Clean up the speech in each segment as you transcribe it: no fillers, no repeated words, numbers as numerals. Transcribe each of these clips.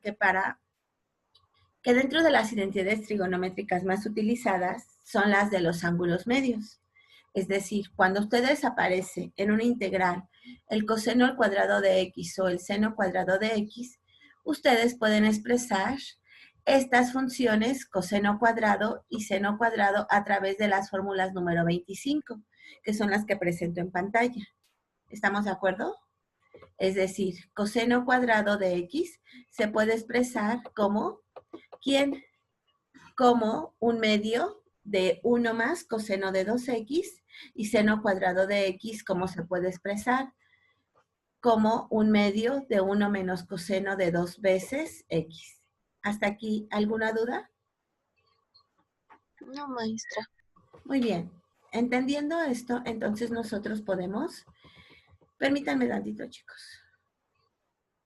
que para que dentro de las identidades trigonométricas más utilizadas son las de los ángulos medios. Es decir, cuando a ustedes aparece en una integral el coseno al cuadrado de x o el seno cuadrado de x, ustedes pueden expresar estas funciones coseno cuadrado y seno cuadrado a través de las fórmulas número 25, que son las que presento en pantalla. ¿Estamos de acuerdo? Es decir, coseno cuadrado de x se puede expresar como, ¿quién? Como un medio de 1 más coseno de 2x y seno cuadrado de x, ¿cómo se puede expresar? Como un medio de 1 menos coseno de 2 veces x. ¿Hasta aquí alguna duda? No, maestra. Muy bien. Entendiendo esto, entonces nosotros podemos, permítanme tantito, chicos,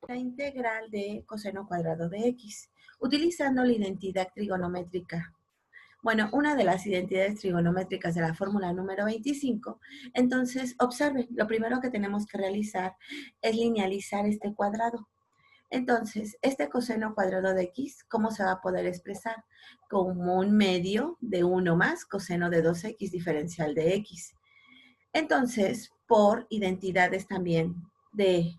la integral de coseno cuadrado de x, utilizando la identidad trigonométrica. Bueno, una de las identidades trigonométricas de la fórmula número 25, entonces observen, lo primero que tenemos que realizar es linealizar este cuadrado. Entonces, este coseno cuadrado de x, ¿cómo se va a poder expresar? Como un medio de 1 más coseno de 2x diferencial de x. Entonces, por identidades también de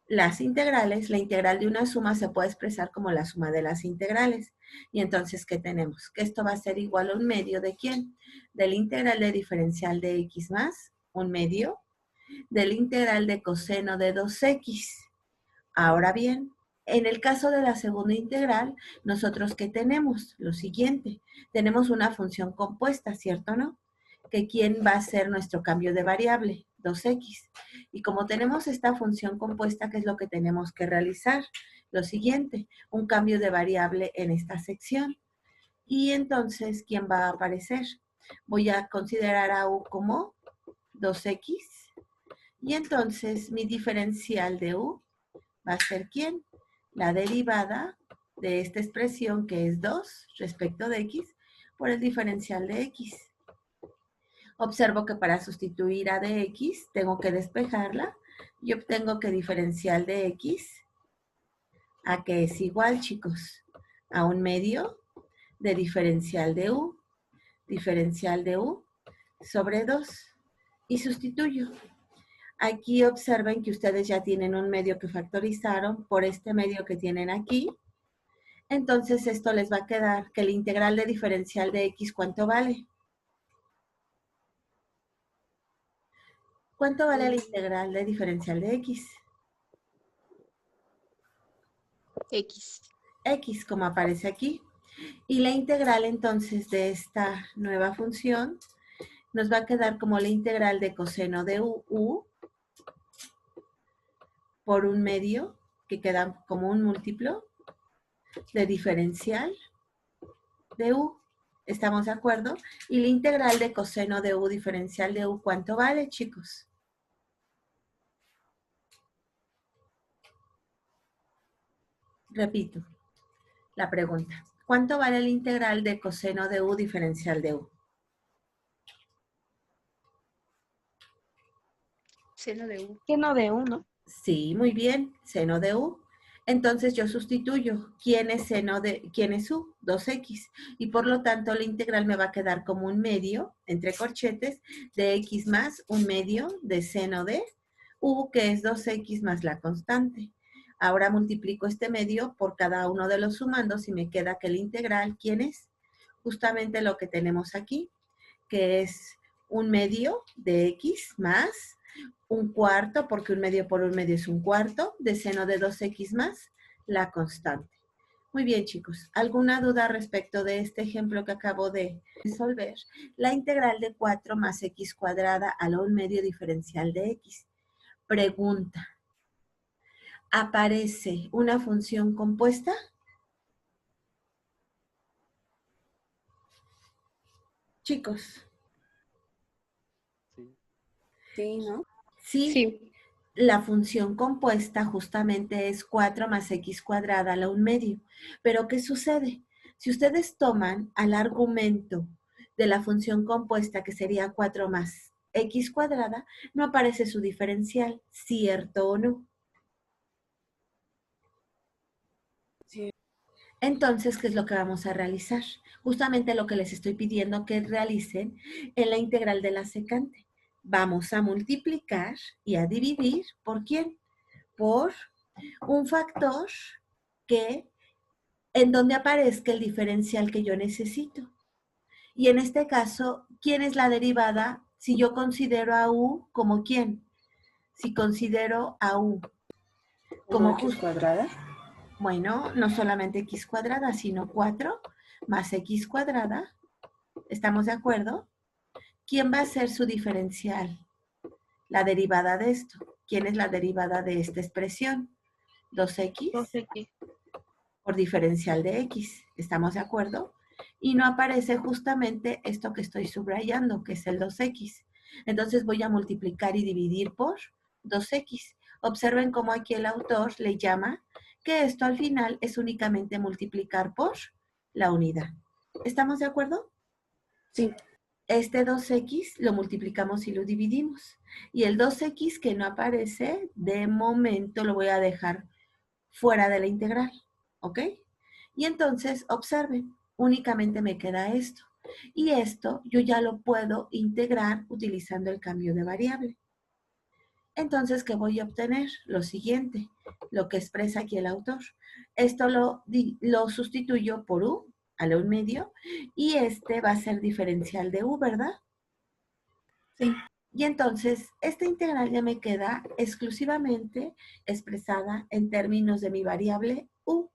las integrales, la integral de una suma se puede expresar como la suma de las integrales. Y entonces, ¿qué tenemos? Que esto va a ser igual a un medio ¿de quién? Del integral de diferencial de x más, un medio, del integral de coseno de 2x. Ahora bien, en el caso de la segunda integral, nosotros ¿qué tenemos? Lo siguiente, tenemos una función compuesta, ¿cierto o no? Que ¿quién va a ser nuestro cambio de variable? 2x. Y como tenemos esta función compuesta, ¿qué es lo que tenemos que realizar? Lo siguiente, un cambio de variable en esta sección. Y entonces, ¿quién va a aparecer? Voy a considerar a u como 2x. Y entonces mi diferencial de u va a ser ¿quién? La derivada de esta expresión que es 2 respecto de x por el diferencial de x. Observo que para sustituir a de x tengo que despejarla y obtengo que diferencial de x a que es igual, chicos, a un medio de diferencial de u sobre 2 y sustituyo. Aquí observen que ustedes ya tienen un medio que factorizaron por este medio que tienen aquí. Entonces esto les va a quedar que el integral de diferencial de x, ¿cuánto vale? ¿Cuánto vale el integral de diferencial de x? X. X, como aparece aquí. Y la integral entonces de esta nueva función nos va a quedar como la integral de coseno de u por un medio, que queda como un múltiplo de diferencial de u. ¿Estamos de acuerdo? Y la integral de coseno de u diferencial de u, ¿cuánto vale, chicos? Repito la pregunta. ¿Cuánto vale la integral de coseno de u diferencial de u? Seno de U. Seno de 1. Sí, muy bien, seno de u. Entonces yo sustituyo, ¿quién es u? 2x. Y por lo tanto la integral me va a quedar como un medio, entre corchetes, de x más un medio de seno de u, que es 2x más la constante. Ahora multiplico este medio por cada uno de los sumandos y me queda que la integral, ¿quién es? Justamente lo que tenemos aquí, que es un medio de x más un cuarto, porque un medio por un medio es un cuarto, de seno de 2x más la constante. Muy bien, chicos. ¿Alguna duda respecto de este ejemplo que acabo de resolver? La integral de 4 más x cuadrada a la 1 medio diferencial de x. Pregunta. ¿Aparece una función compuesta? Chicos. Sí. Sí, ¿no? Sí. Sí. La función compuesta justamente es 4 más x cuadrada a la 1 medio. Pero ¿qué sucede? Si ustedes toman al argumento de la función compuesta, que sería 4 más x cuadrada, no aparece su diferencial, ¿cierto o no? Entonces, ¿qué es lo que vamos a realizar? Justamente lo que les estoy pidiendo que realicen en la integral de la secante. Vamos a multiplicar y a dividir ¿por quién? Por un factor que en donde aparezca el diferencial que yo necesito. Y en este caso, ¿quién es la derivada si yo considero a u como quién? Si considero a u como X cuadrada. bueno, no solamente x cuadrada, sino 4 más x cuadrada. ¿Estamos de acuerdo? ¿Quién va a ser su diferencial? La derivada de esto. ¿Quién es la derivada de esta expresión? 2x 2x. por diferencial de x. ¿Estamos de acuerdo? Y no aparece justamente esto que estoy subrayando, que es el 2x. Entonces voy a multiplicar y dividir por 2x. Observen cómo aquí el autor le llama que esto al final es únicamente multiplicar por la unidad. ¿Estamos de acuerdo? Sí. Este 2x lo multiplicamos y lo dividimos. Y el 2x que no aparece, de momento lo voy a dejar fuera de la integral. ¿Ok? Y entonces, observen, únicamente me queda esto. Y esto yo ya lo puedo integrar utilizando el cambio de variable. Entonces, ¿qué voy a obtener? Lo siguiente, lo que expresa aquí el autor. Esto lo sustituyo por u, a la 1/2, y este va a ser diferencial de u, ¿verdad? Sí. Y entonces, esta integral ya me queda exclusivamente expresada en términos de mi variable u.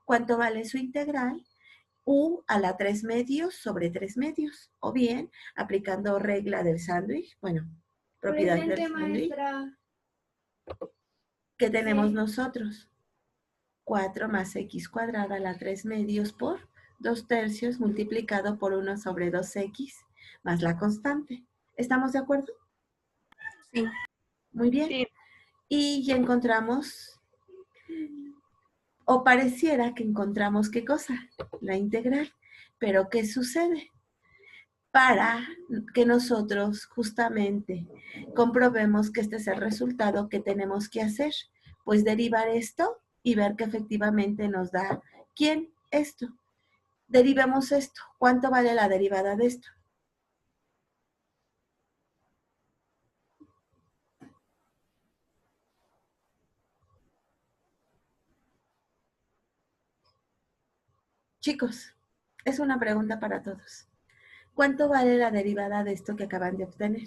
¿Cuánto vale su integral? U a la 3/2 sobre 3/2. O bien, aplicando regla del sándwich, bueno, propiedad del sándwich, ¿qué tenemos nosotros? 4 más x cuadrada a la 3/2 por 2/3 multiplicado por 1 sobre 2x más la constante. ¿Estamos de acuerdo? Sí. Muy bien. Sí. Y ya encontramos, o pareciera que encontramos, ¿qué cosa? La integral. Pero, ¿qué sucede? Para que nosotros justamente comprobemos que este es el resultado que tenemos que hacer, pues derivar esto y ver que efectivamente nos da, ¿quién? Esto. Derivemos esto. ¿Cuánto vale la derivada de esto? Chicos, es una pregunta para todos. ¿Cuánto vale la derivada de esto que acaban de obtener?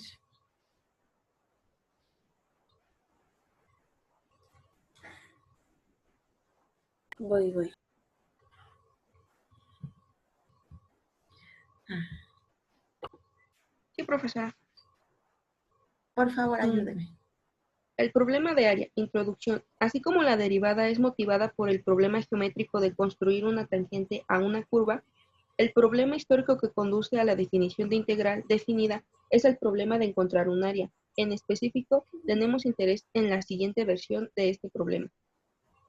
Voy. Sí, profesora. Por favor, ayúdeme. El problema de área, introducción, así como la derivada es motivada por el problema geométrico de construir una tangente a una curva, el problema histórico que conduce a la definición de integral definida es el problema de encontrar un área. En específico, tenemos interés en la siguiente versión de este problema.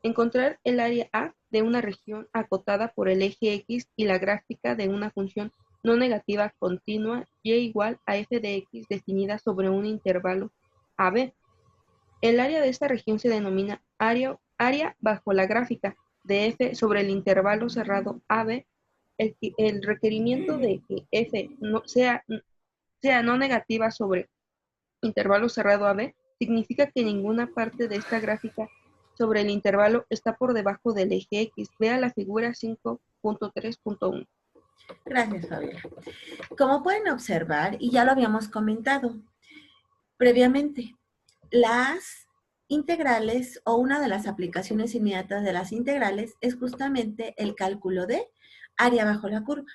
Encontrar el área A de una región acotada por el eje X y la gráfica de una función no negativa continua y igual a f de x definida sobre un intervalo AB. El área de esta región se denomina área bajo la gráfica de f sobre el intervalo cerrado AB. El requerimiento de que f no sea no negativa sobre intervalo cerrado AB significa que ninguna parte de esta gráfica sobre el intervalo está por debajo del eje X. Vea la figura 5.3.1. Gracias, Fabiola. Como pueden observar, y ya lo habíamos comentado previamente, las integrales o una de las aplicaciones inmediatas de las integrales es justamente el cálculo de área bajo la curva.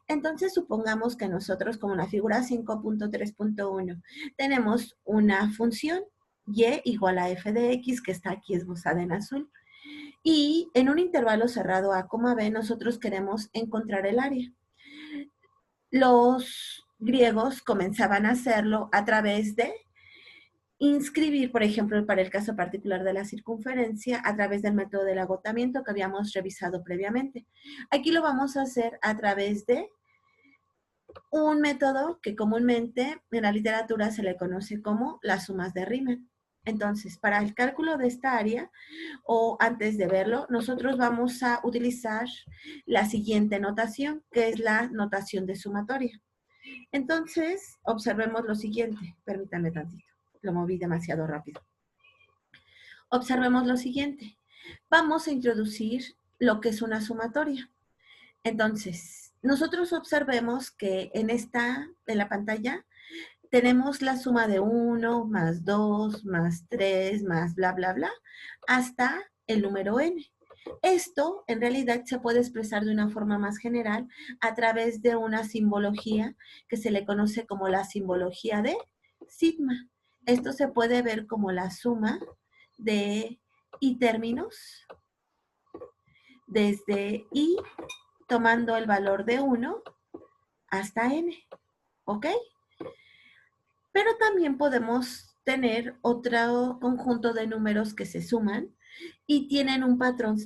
Entonces, supongamos que nosotros, como en la figura 5.3.1, tenemos una función y igual a f de x, que está aquí esbozada en azul. Y en un intervalo cerrado a, b, nosotros queremos encontrar el área. Los griegos comenzaban a hacerlo a través de inscribir, por ejemplo, para el caso particular de la circunferencia, a través del método del agotamiento que habíamos revisado previamente. Aquí lo vamos a hacer a través de un método que comúnmente en la literatura se le conoce como las sumas de Riemann. Entonces, para el cálculo de esta área, o antes de verlo, nosotros vamos a utilizar la siguiente notación, que es la notación de sumatoria. Entonces, observemos lo siguiente. Permítanme tantito, lo moví demasiado rápido. Observemos lo siguiente. Vamos a introducir lo que es una sumatoria. Entonces, nosotros observemos que en la pantalla, tenemos la suma de 1, más 2, más 3, más bla, bla, bla, hasta el número n. Esto, en realidad, se puede expresar de una forma más general a través de una simbología que se le conoce como la simbología de sigma. Esto se puede ver como la suma de i términos desde i tomando el valor de 1 hasta n, ¿ok? Pero también podemos tener otro conjunto de números que se suman y tienen un patrón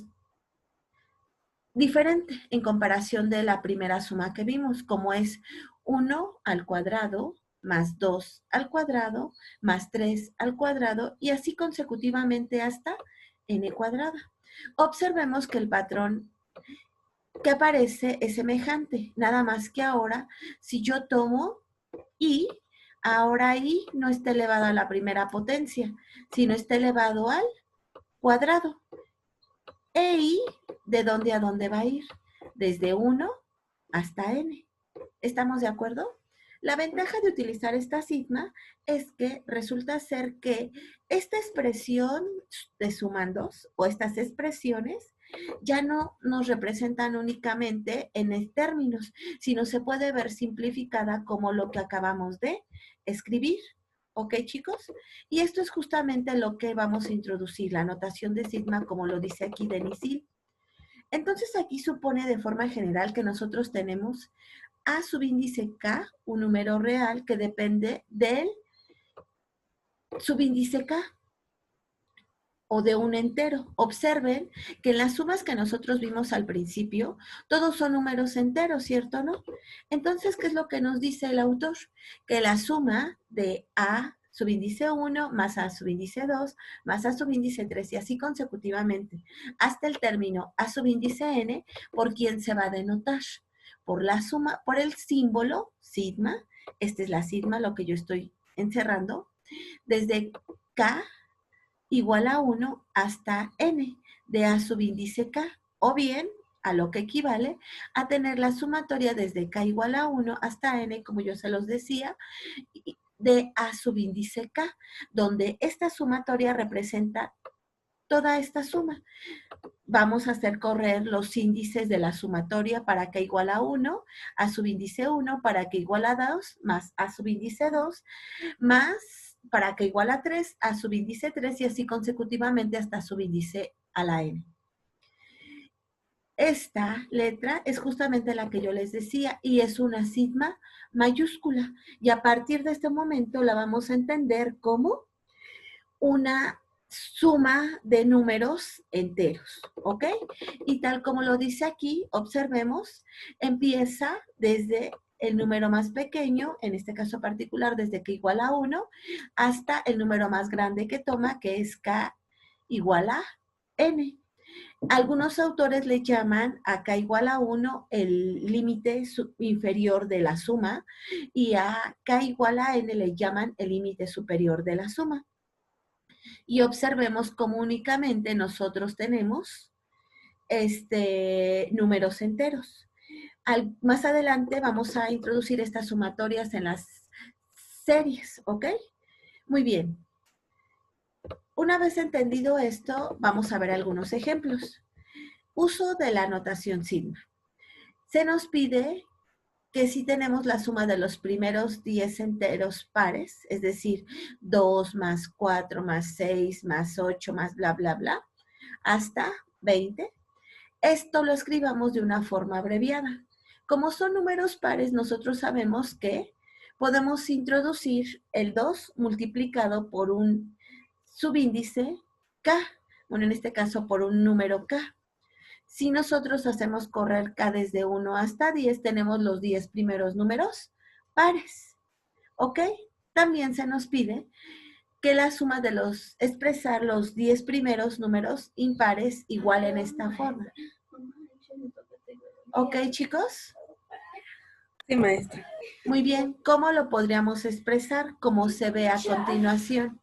diferente en comparación de la primera suma que vimos, como es 1 al cuadrado más 2 al cuadrado más 3 al cuadrado y así consecutivamente hasta n cuadrada. Observemos que el patrón que aparece es semejante, nada más que ahora si yo tomo i, ahora i no está elevado a la primera potencia, sino está elevado al cuadrado. E i, ¿de dónde a dónde va a ir? Desde 1 hasta n. ¿Estamos de acuerdo? La ventaja de utilizar esta sigma es que resulta ser que esta expresión de sumandos o estas expresiones ya no nos representan únicamente en términos, sino se puede ver simplificada como lo que acabamos de escribir. ¿Ok, chicos? Y esto es justamente lo que vamos a introducir, la notación de sigma, como lo dice aquí Denisil. Entonces, aquí supone de forma general que nosotros tenemos a subíndice K, un número real que depende del subíndice K o de un entero. Observen que en las sumas que nosotros vimos al principio, todos son números enteros, ¿cierto o no? Entonces, ¿qué es lo que nos dice el autor? Que la suma de A subíndice 1 más A subíndice 2 más A subíndice 3 y así consecutivamente hasta el término A subíndice n, ¿por quién se va a denotar? Por la suma, por el símbolo sigma. Esta es la sigma, lo que yo estoy encerrando, desde K igual a 1 hasta n de A subíndice K, o bien a lo que equivale a tener la sumatoria desde K igual a 1 hasta n, como yo se los decía, de A subíndice K, donde esta sumatoria representa toda esta suma. Vamos a hacer correr los índices de la sumatoria para K igual a 1, A subíndice 1, para K igual a 2, más A subíndice 2, más para K igual a 3, A subíndice 3 y así consecutivamente hasta subíndice a la n. Esta letra es justamente la que yo les decía y es una sigma mayúscula. Y a partir de este momento la vamos a entender como una suma de números enteros, ¿ok? Y tal como lo dice aquí, observemos, empieza desde el número más pequeño, en este caso particular, desde K igual a 1, hasta el número más grande que toma, que es K igual a n. Algunos autores le llaman a K igual a 1 el límite inferior de la suma y a K igual a n le llaman el límite superior de la suma. Y observemos cómo únicamente nosotros tenemos números enteros. Más adelante vamos a introducir estas sumatorias en las series, ¿ok? Muy bien. Una vez entendido esto, vamos a ver algunos ejemplos. Uso de la notación sigma. Se nos pide que si tenemos la suma de los primeros 10 enteros pares, es decir, 2 más 4 más 6 más 8 más bla, bla, bla, hasta 20, esto lo escribamos de una forma abreviada. Como son números pares, nosotros sabemos que podemos introducir el 2 multiplicado por un subíndice K, bueno, en este caso por un número K. Si nosotros hacemos correr K desde 1 hasta 10, tenemos los 10 primeros números pares, ¿ok? También se nos pide que la suma de expresar los 10 primeros números impares igual en esta forma. ¿Ok, chicos? Sí, maestra. Muy bien, ¿cómo lo podríamos expresar? Como se ve a continuación.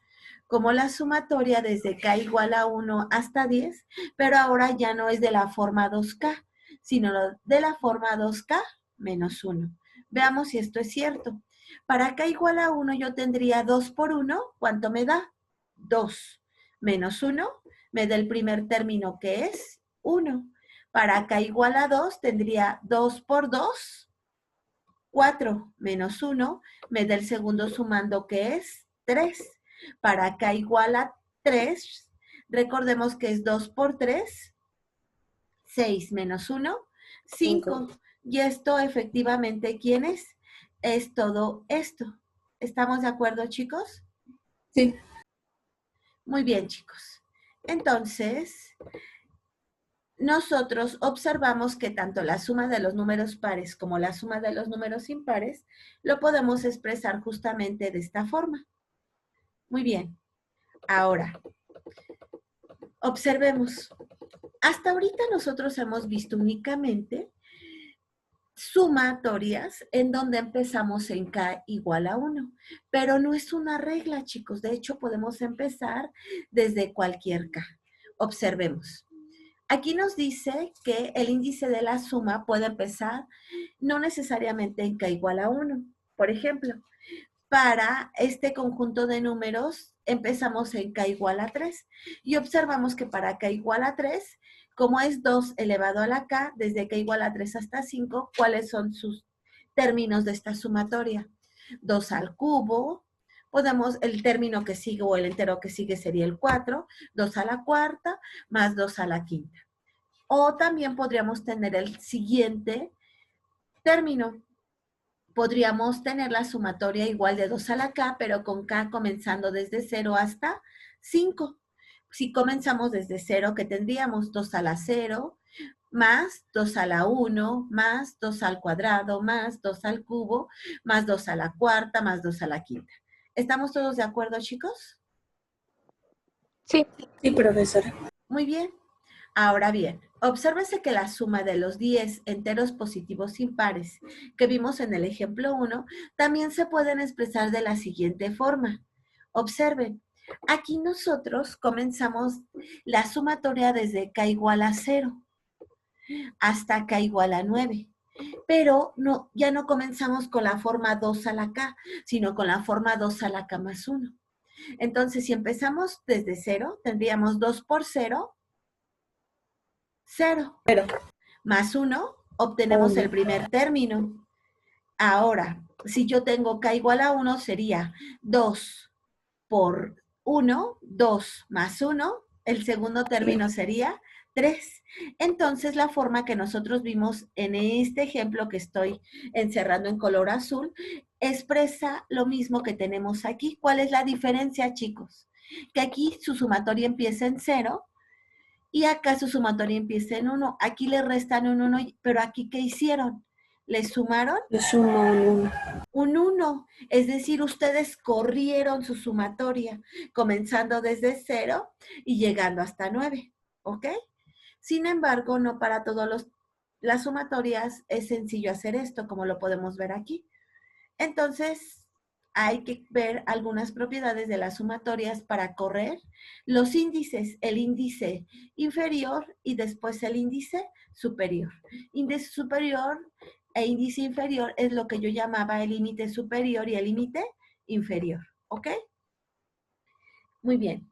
Como la sumatoria desde k igual a 1 hasta 10, pero ahora ya no es de la forma 2k, sino de la forma 2k menos 1. Veamos si esto es cierto. Para k igual a 1 yo tendría 2 por 1, ¿cuánto me da? 2. Menos 1 me da el primer término que es 1. Para k igual a 2 tendría 2 por 2, 4 menos 1 me da el segundo sumando que es 3. Para k igual a 3, recordemos que es 2 por 3, 6 menos 1, 5. Y esto efectivamente, ¿quién es? Es todo esto. ¿Estamos de acuerdo, chicos? Sí. Muy bien, chicos. Entonces, nosotros observamos que tanto la suma de los números pares como la suma de los números impares lo podemos expresar justamente de esta forma. Muy bien. Ahora, observemos. Hasta ahorita nosotros hemos visto únicamente sumatorias en donde empezamos en k igual a 1, pero no es una regla, chicos. De hecho, podemos empezar desde cualquier k. Observemos. Aquí nos dice que el índice de la suma puede empezar no necesariamente en k igual a 1. Por ejemplo, para este conjunto de números empezamos en k igual a 3 y observamos que para k igual a 3, como es 2 elevado a la k, desde k igual a 3 hasta 5, ¿cuáles son sus términos de esta sumatoria? 2 al cubo, el término que sigue o el entero que sigue sería el 4, 2 a la cuarta, más 2 a la quinta. O también podríamos tener el siguiente término. Podríamos tener la sumatoria igual de 2 a la k, pero con k comenzando desde 0 hasta 5. Si comenzamos desde 0, ¿qué tendríamos? 2 a la 0, más 2 a la 1, más 2 al cuadrado, más 2 al cubo, más 2 a la cuarta, más 2 a la quinta. ¿Estamos todos de acuerdo, chicos? Sí. Sí, profesora. Muy bien. Ahora bien, obsérvese que la suma de los 10 enteros positivos impares que vimos en el ejemplo 1 también se pueden expresar de la siguiente forma. Observen, aquí nosotros comenzamos la sumatoria desde k igual a 0 hasta k igual a 9. Pero no, ya no comenzamos con la forma 2 a la k, sino con la forma 2 a la k más 1. Entonces, si empezamos desde 0, tendríamos 2 por 0, 0. Más 1, obtenemos el primer término. Ahora, si yo tengo k igual a 1, sería 2 por 1, 2 más 1. El segundo término sería 3. Entonces, la forma que nosotros vimos en este ejemplo que estoy encerrando en color azul, expresa lo mismo que tenemos aquí. ¿Cuál es la diferencia, chicos? Que aquí su sumatoria empieza en 0, y acá su sumatoria empieza en 1. Aquí le restan un 1, pero aquí ¿qué hicieron? ¿Le sumaron? Le sumo un 1. Un 1. Es decir, ustedes corrieron su sumatoria, comenzando desde 0 y llegando hasta 9. ¿Ok? Sin embargo, no para todas las sumatorias es sencillo hacer esto, como lo podemos ver aquí. Entonces, hay que ver algunas propiedades de las sumatorias para correr los índices, el índice inferior y después el índice superior. Índice superior e índice inferior es lo que yo llamaba el límite superior y el límite inferior, ¿ok? Muy bien.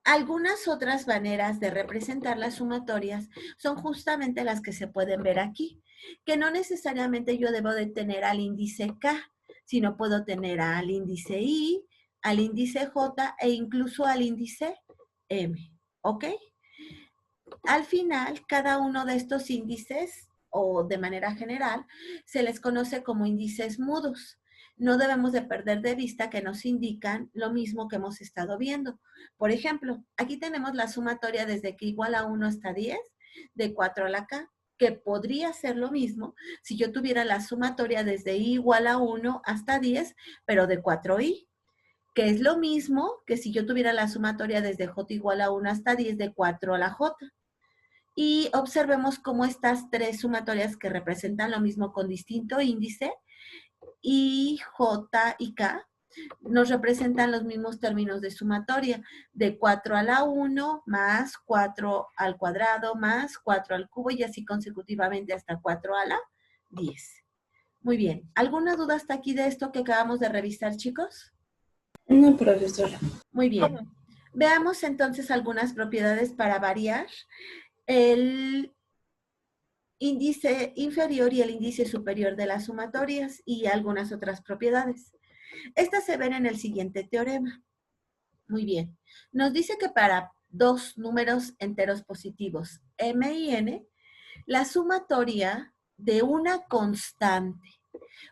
Algunas otras maneras de representar las sumatorias son justamente las que se pueden ver aquí, que no necesariamente yo debo de tener al índice K, sino puedo tener al índice I, al índice J e incluso al índice M, ¿ok? Al final, cada uno de estos índices, o de manera general, se les conoce como índices mudos. No debemos de perder de vista que nos indican lo mismo que hemos estado viendo. Por ejemplo, aquí tenemos la sumatoria desde que igual a 1 hasta 10, de 4 a la K, que podría ser lo mismo si yo tuviera la sumatoria desde I igual a 1 hasta 10, pero de 4i. que es lo mismo que si yo tuviera la sumatoria desde j igual a 1 hasta 10 de 4 a la j. Y observemos cómo estas tres sumatorias que representan lo mismo con distinto índice, I, J y K, nos representan los mismos términos de sumatoria, de 4 a la 1 más 4 al cuadrado más 4 al cubo y así consecutivamente hasta 4 a la 10. Muy bien. ¿Alguna duda hasta aquí de esto que acabamos de revisar, chicos? No, profesora. Muy bien. Veamos entonces algunas propiedades para variar el índice inferior y el índice superior de las sumatorias y algunas otras propiedades. Estas se ven en el siguiente teorema. Muy bien. Nos dice que para dos números enteros positivos, m y n, la sumatoria de una constante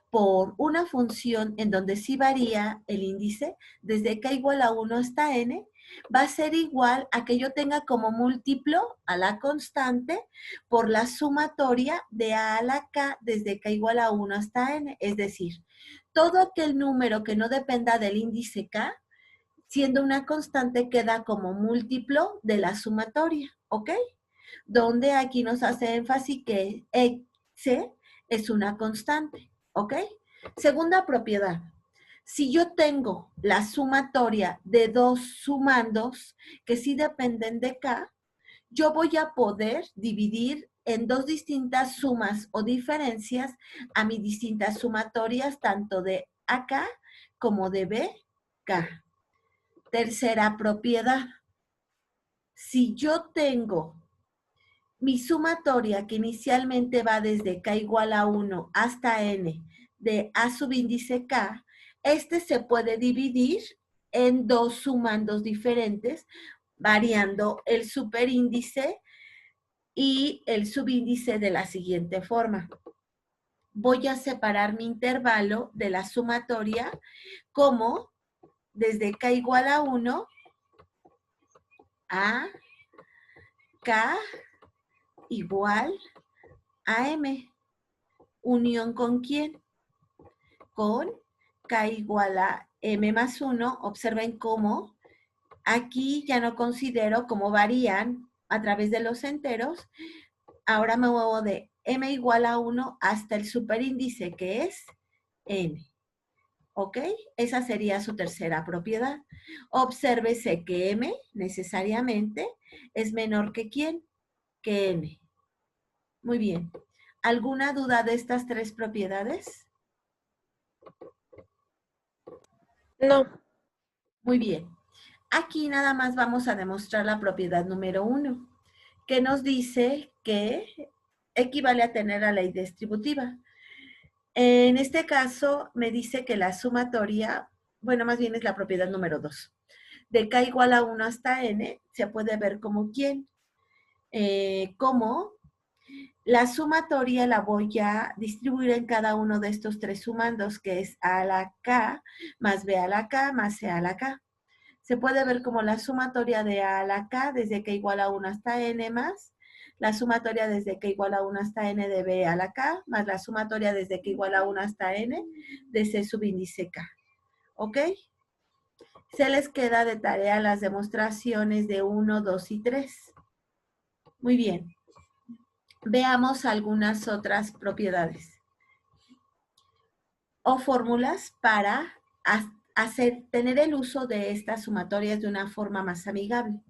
por una función en donde sí varía el índice, desde k igual a 1 hasta n, va a ser igual a que yo tenga como múltiplo a la constante por la sumatoria de a a la k desde k igual a 1 hasta n. Es decir, todo aquel número que no dependa del índice k, siendo una constante, queda como múltiplo de la sumatoria, ¿ok? Donde aquí nos hace énfasis que x es una constante, ¿ok? Segunda propiedad. Si yo tengo la sumatoria de dos sumandos que sí dependen de k, yo voy a poder dividir en dos distintas sumas o diferencias a mis distintas sumatorias, tanto de AK como de BK. Tercera propiedad. Si yo tengo mi sumatoria que inicialmente va desde k igual a 1 hasta n de a subíndice k, este se puede dividir en dos sumandos diferentes, variando el superíndice y el subíndice de la siguiente forma. Voy a separar mi intervalo de la sumatoria como desde k igual a 1 a k igual a m. ¿Unión con quién? Con k igual a m más 1. Observen cómo aquí ya no considero cómo varían a través de los enteros. Ahora me muevo de m igual a 1 hasta el superíndice que es n. ¿Ok? Esa sería su tercera propiedad. Obsérvese que m necesariamente es menor que ¿quién? Que n. Muy bien. ¿Alguna duda de estas tres propiedades? No. Muy bien. Aquí nada más vamos a demostrar la propiedad número 1, que nos dice que equivale a tener la ley distributiva. En este caso me dice que la sumatoria, bueno, más bien es la propiedad número 2, de k igual a 1 hasta n, se puede ver como quién. Como la sumatoria la voy a distribuir en cada uno de estos tres sumandos, que es a la k más b a la k más c a la k. Se puede ver como la sumatoria de a la k desde k igual a 1 hasta n más la sumatoria desde k igual a 1 hasta n de b a la k más la sumatoria desde k igual a 1 hasta n de c subíndice k. ¿Ok? Se les queda de tarea las demostraciones de 1, 2 y 3. Muy bien. Veamos algunas otras propiedades o fórmulas para tener el uso de estas sumatorias de una forma más amigable.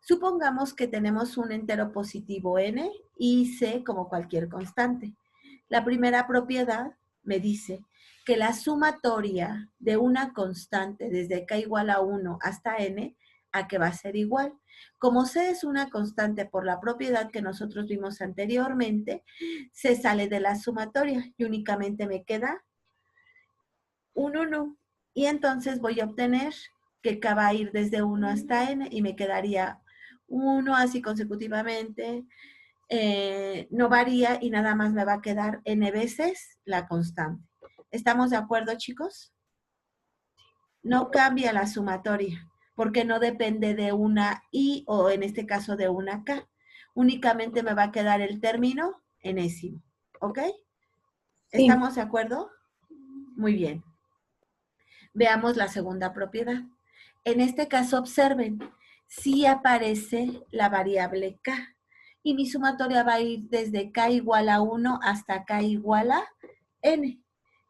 Supongamos que tenemos un entero positivo n y c como cualquier constante. La primera propiedad me dice que la sumatoria de una constante desde k igual a 1 hasta n, ¿a qué va a ser igual? Como c es una constante por la propiedad que nosotros vimos anteriormente, se sale de la sumatoria y únicamente me queda un 1. Y entonces voy a obtener que k va a ir desde 1 hasta n y me quedaría 1 así consecutivamente. No varía y nada más me va a quedar n veces la constante. ¿Estamos de acuerdo, chicos? No cambia la sumatoria porque no depende de una i o en este caso de una k. Únicamente me va a quedar el término enésimo. ¿Ok? Sí. ¿Estamos de acuerdo? Muy bien. Veamos la segunda propiedad. En este caso, observen, sí aparece la variable k. Y mi sumatoria va a ir desde k igual a 1 hasta k igual a n.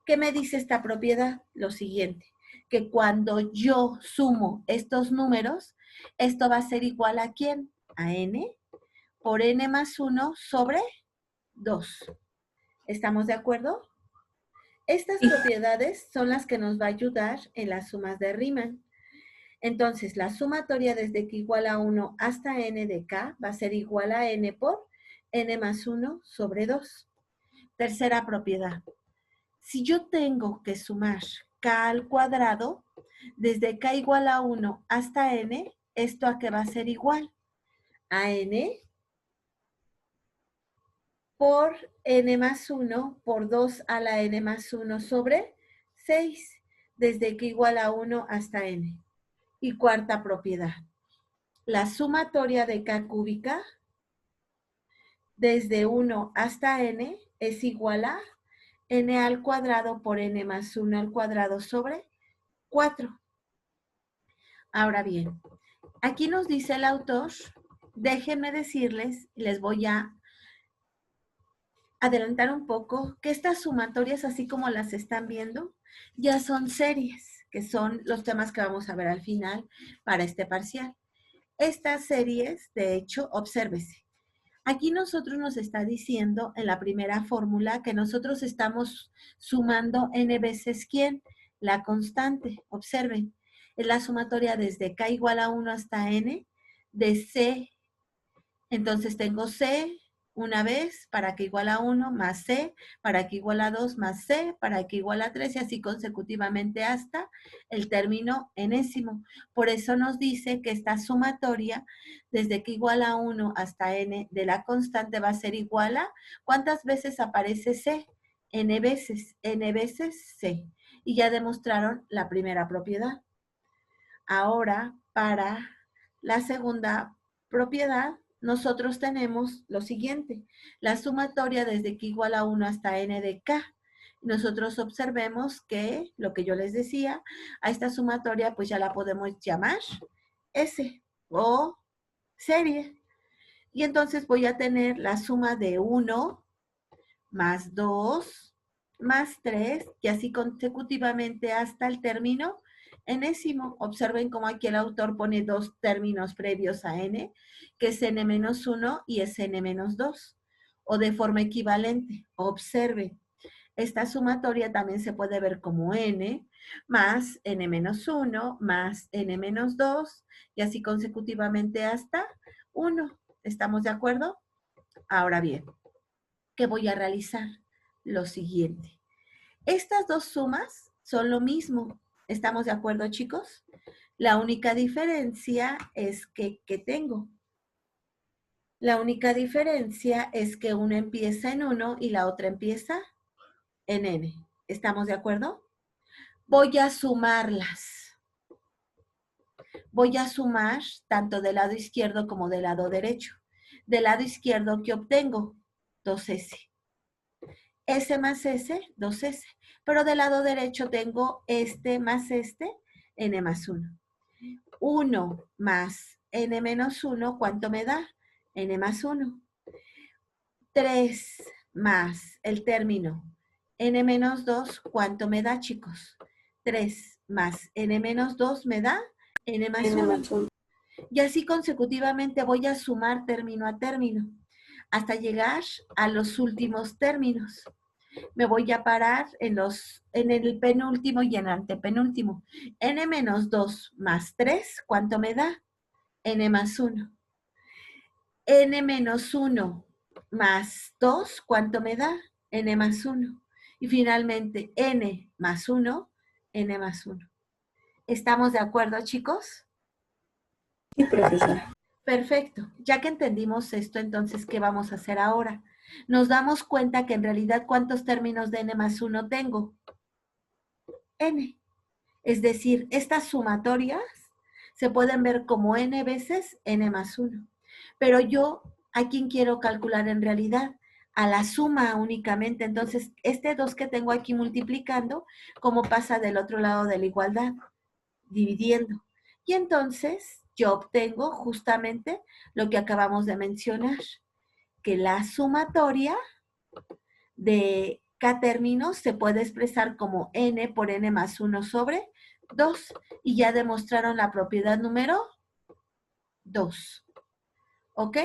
¿Qué me dice esta propiedad? Lo siguiente, que cuando yo sumo estos números, esto va a ser igual a ¿quién? A n por n más 1 sobre 2. ¿Estamos de acuerdo? Estas propiedades son las que nos va a ayudar en las sumas de Riemann. Entonces, la sumatoria desde k igual a 1 hasta n de k va a ser igual a n por n más 1 sobre 2. Tercera propiedad. Si yo tengo que sumar k al cuadrado, desde k igual a 1 hasta n, ¿esto a qué va a ser igual? A n por n más 1 por 2 a la n más 1 sobre 6, desde k igual a 1 hasta n. Y cuarta propiedad. La sumatoria de k cúbica desde 1 hasta n es igual a n al cuadrado por n más 1 al cuadrado sobre 4. Ahora bien, aquí nos dice el autor, déjenme decirles, les voy a adelantar un poco, que estas sumatorias, así como las están viendo, ya son series, que son los temas que vamos a ver al final para este parcial. Estas series, de hecho, obsérvese. Aquí nosotros nos está diciendo en la primera fórmula que nosotros estamos sumando n veces ¿quién? La constante. Observen, es la sumatoria desde k igual a 1 hasta n de c. Entonces tengo c una vez para que igual a 1 más c, para que igual a 2 más c, para que igual a 3 y así consecutivamente hasta el término enésimo. Por eso nos dice que esta sumatoria desde que igual a 1 hasta n de la constante va a ser igual a, ¿cuántas veces aparece c? N veces c. Y ya demostraron la primera propiedad. Ahora, para la segunda propiedad, nosotros tenemos lo siguiente, la sumatoria desde k igual a 1 hasta n de k. Nosotros observemos que, lo que yo les decía, a esta sumatoria pues ya la podemos llamar S o serie. Y entonces voy a tener la suma de 1 más 2 más 3 y así consecutivamente hasta el término enésimo. Observen cómo aquí el autor pone dos términos previos a n, que es n-1 y es n-2, o de forma equivalente. Observen, esta sumatoria también se puede ver como n más n-1 más n-2 y así consecutivamente hasta 1. ¿Estamos de acuerdo? Ahora bien, ¿qué voy a realizar? Lo siguiente. Estas dos sumas son lo mismo. ¿Estamos de acuerdo, chicos? La única diferencia es que, ¿qué tengo? La única diferencia es que una empieza en 1 y la otra empieza en n. ¿Estamos de acuerdo? Voy a sumarlas. Voy a sumar tanto del lado izquierdo como del lado derecho. Del lado izquierdo, ¿qué obtengo? 2s. S más S, 2S. Pero del lado derecho tengo este más este, n más 1. 1 más n menos 1, ¿cuánto me da? N más 1. 3 más el término n menos 2, ¿cuánto me da, chicos? 3 más n menos 2 me da n más 1. Y así consecutivamente voy a sumar término a término hasta llegar a los últimos términos. Me voy a parar en el penúltimo y en el antepenúltimo. N menos 2 más 3, ¿cuánto me da? N más 1. N menos 1 más 2, ¿cuánto me da? N más 1. Y finalmente, N más 1, N más 1. ¿Estamos de acuerdo, chicos? Sí, profesora. Perfecto. Ya que entendimos esto, entonces, ¿qué vamos a hacer ahora? Nos damos cuenta que en realidad, ¿cuántos términos de n más 1 tengo? N. Es decir, estas sumatorias se pueden ver como n veces n más 1. Pero yo, ¿a quién quiero calcular en realidad? a la suma únicamente. Entonces, este 2 que tengo aquí multiplicando, ¿cómo pasa del otro lado de la igualdad? Dividiendo. Y entonces, yo obtengo justamente lo que acabamos de mencionar, que la sumatoria de K términos se puede expresar como N por N más 1 sobre 2. Y ya demostraron la propiedad número 2. ¿Ok?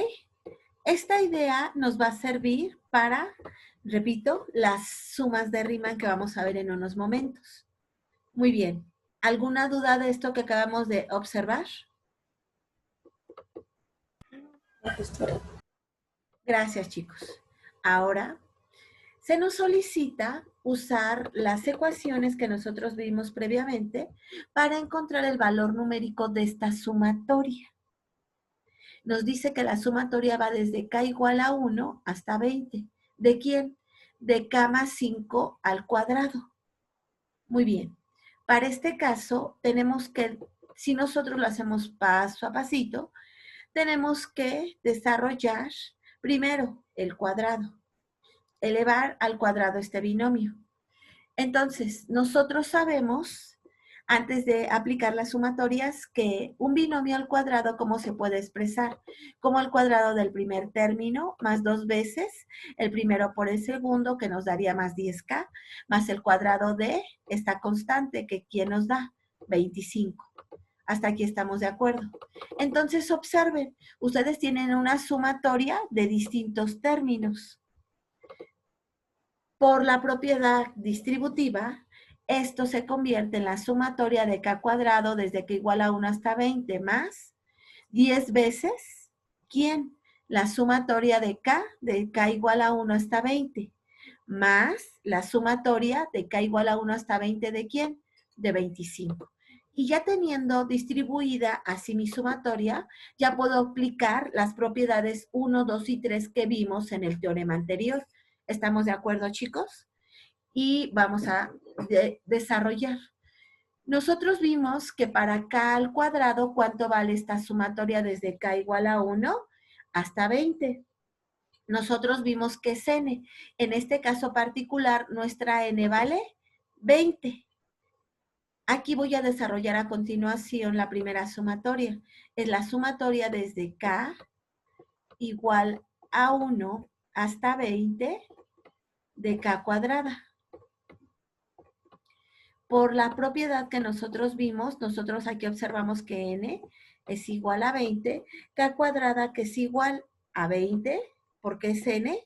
Esta idea nos va a servir para, repito, las sumas de Riemann que vamos a ver en unos momentos. Muy bien. ¿Alguna duda de esto que acabamos de observar? Gracias, chicos. Ahora, se nos solicita usar las ecuaciones que nosotros vimos previamente para encontrar el valor numérico de esta sumatoria. Nos dice que la sumatoria va desde K igual a 1 hasta 20. ¿De quién? De K más 5 al cuadrado. Muy bien. Para este caso, tenemos que, si nosotros lo hacemos paso a pasito, tenemos que desarrollar primero el cuadrado, elevar al cuadrado este binomio. Entonces, nosotros sabemos, antes de aplicar las sumatorias, que un binomio al cuadrado, ¿cómo se puede expresar? Como el cuadrado del primer término, más 2 veces el primero por el segundo, que nos daría más 10K, más el cuadrado de esta constante, que ¿quién nos da? 25. Hasta aquí estamos de acuerdo. Entonces, observen, ustedes tienen una sumatoria de distintos términos. Por la propiedad distributiva, esto se convierte en la sumatoria de K cuadrado desde K igual a 1 hasta 20 más 10 veces, ¿quién? La sumatoria de K igual a 1 hasta 20, más la sumatoria de K igual a 1 hasta 20 ¿de quién? De 25. Y ya teniendo distribuida así mi sumatoria, ya puedo aplicar las propiedades 1, 2 y 3 que vimos en el teorema anterior. ¿Estamos de acuerdo, chicos? Y vamos a desarrollar. Nosotros vimos que para K al cuadrado, ¿cuánto vale esta sumatoria desde K igual a 1 hasta 20? Nosotros vimos que es N. En este caso particular, nuestra N vale 20. Aquí voy a desarrollar a continuación la primera sumatoria. Es la sumatoria desde K igual a 1 hasta 20 de K cuadrada. Por la propiedad que nosotros vimos, nosotros aquí observamos que N es igual a 20, K cuadrada que es igual a 20, porque es N,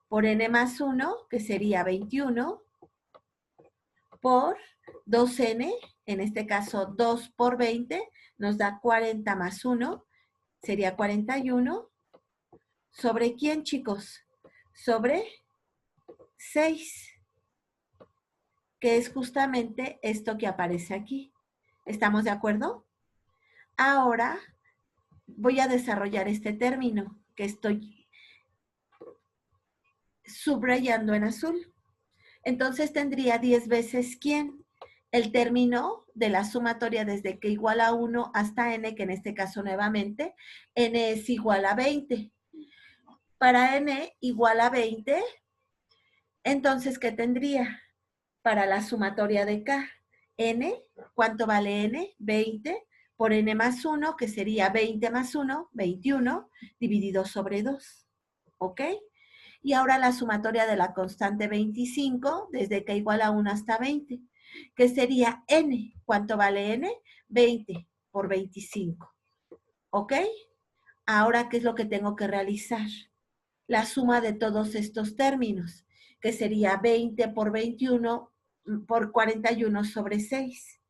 por N más 1, que sería 21, por 2N, en este caso 2 por 20, nos da 40 más 1, sería 41, ¿sobre quién, chicos? Sobre 6. Que es justamente esto que aparece aquí. ¿Estamos de acuerdo? Ahora voy a desarrollar este término que estoy subrayando en azul. Entonces tendría 10 veces ¿quién? El término de la sumatoria desde que igual a 1 hasta n, que en este caso nuevamente, n es igual a 20. Para n igual a 20, entonces, ¿qué tendría? Para la sumatoria de K, N, ¿cuánto vale N? 20 por N más 1, que sería 20 más 1, 21, dividido sobre 2, ¿ok? Y ahora la sumatoria de la constante 25, desde K igual a 1 hasta 20, que sería N, ¿cuánto vale N? 20 por 25, ¿ok? Ahora, ¿qué es lo que tengo que realizar? La suma de todos estos términos, que sería 20 por 21 por 41 sobre 6.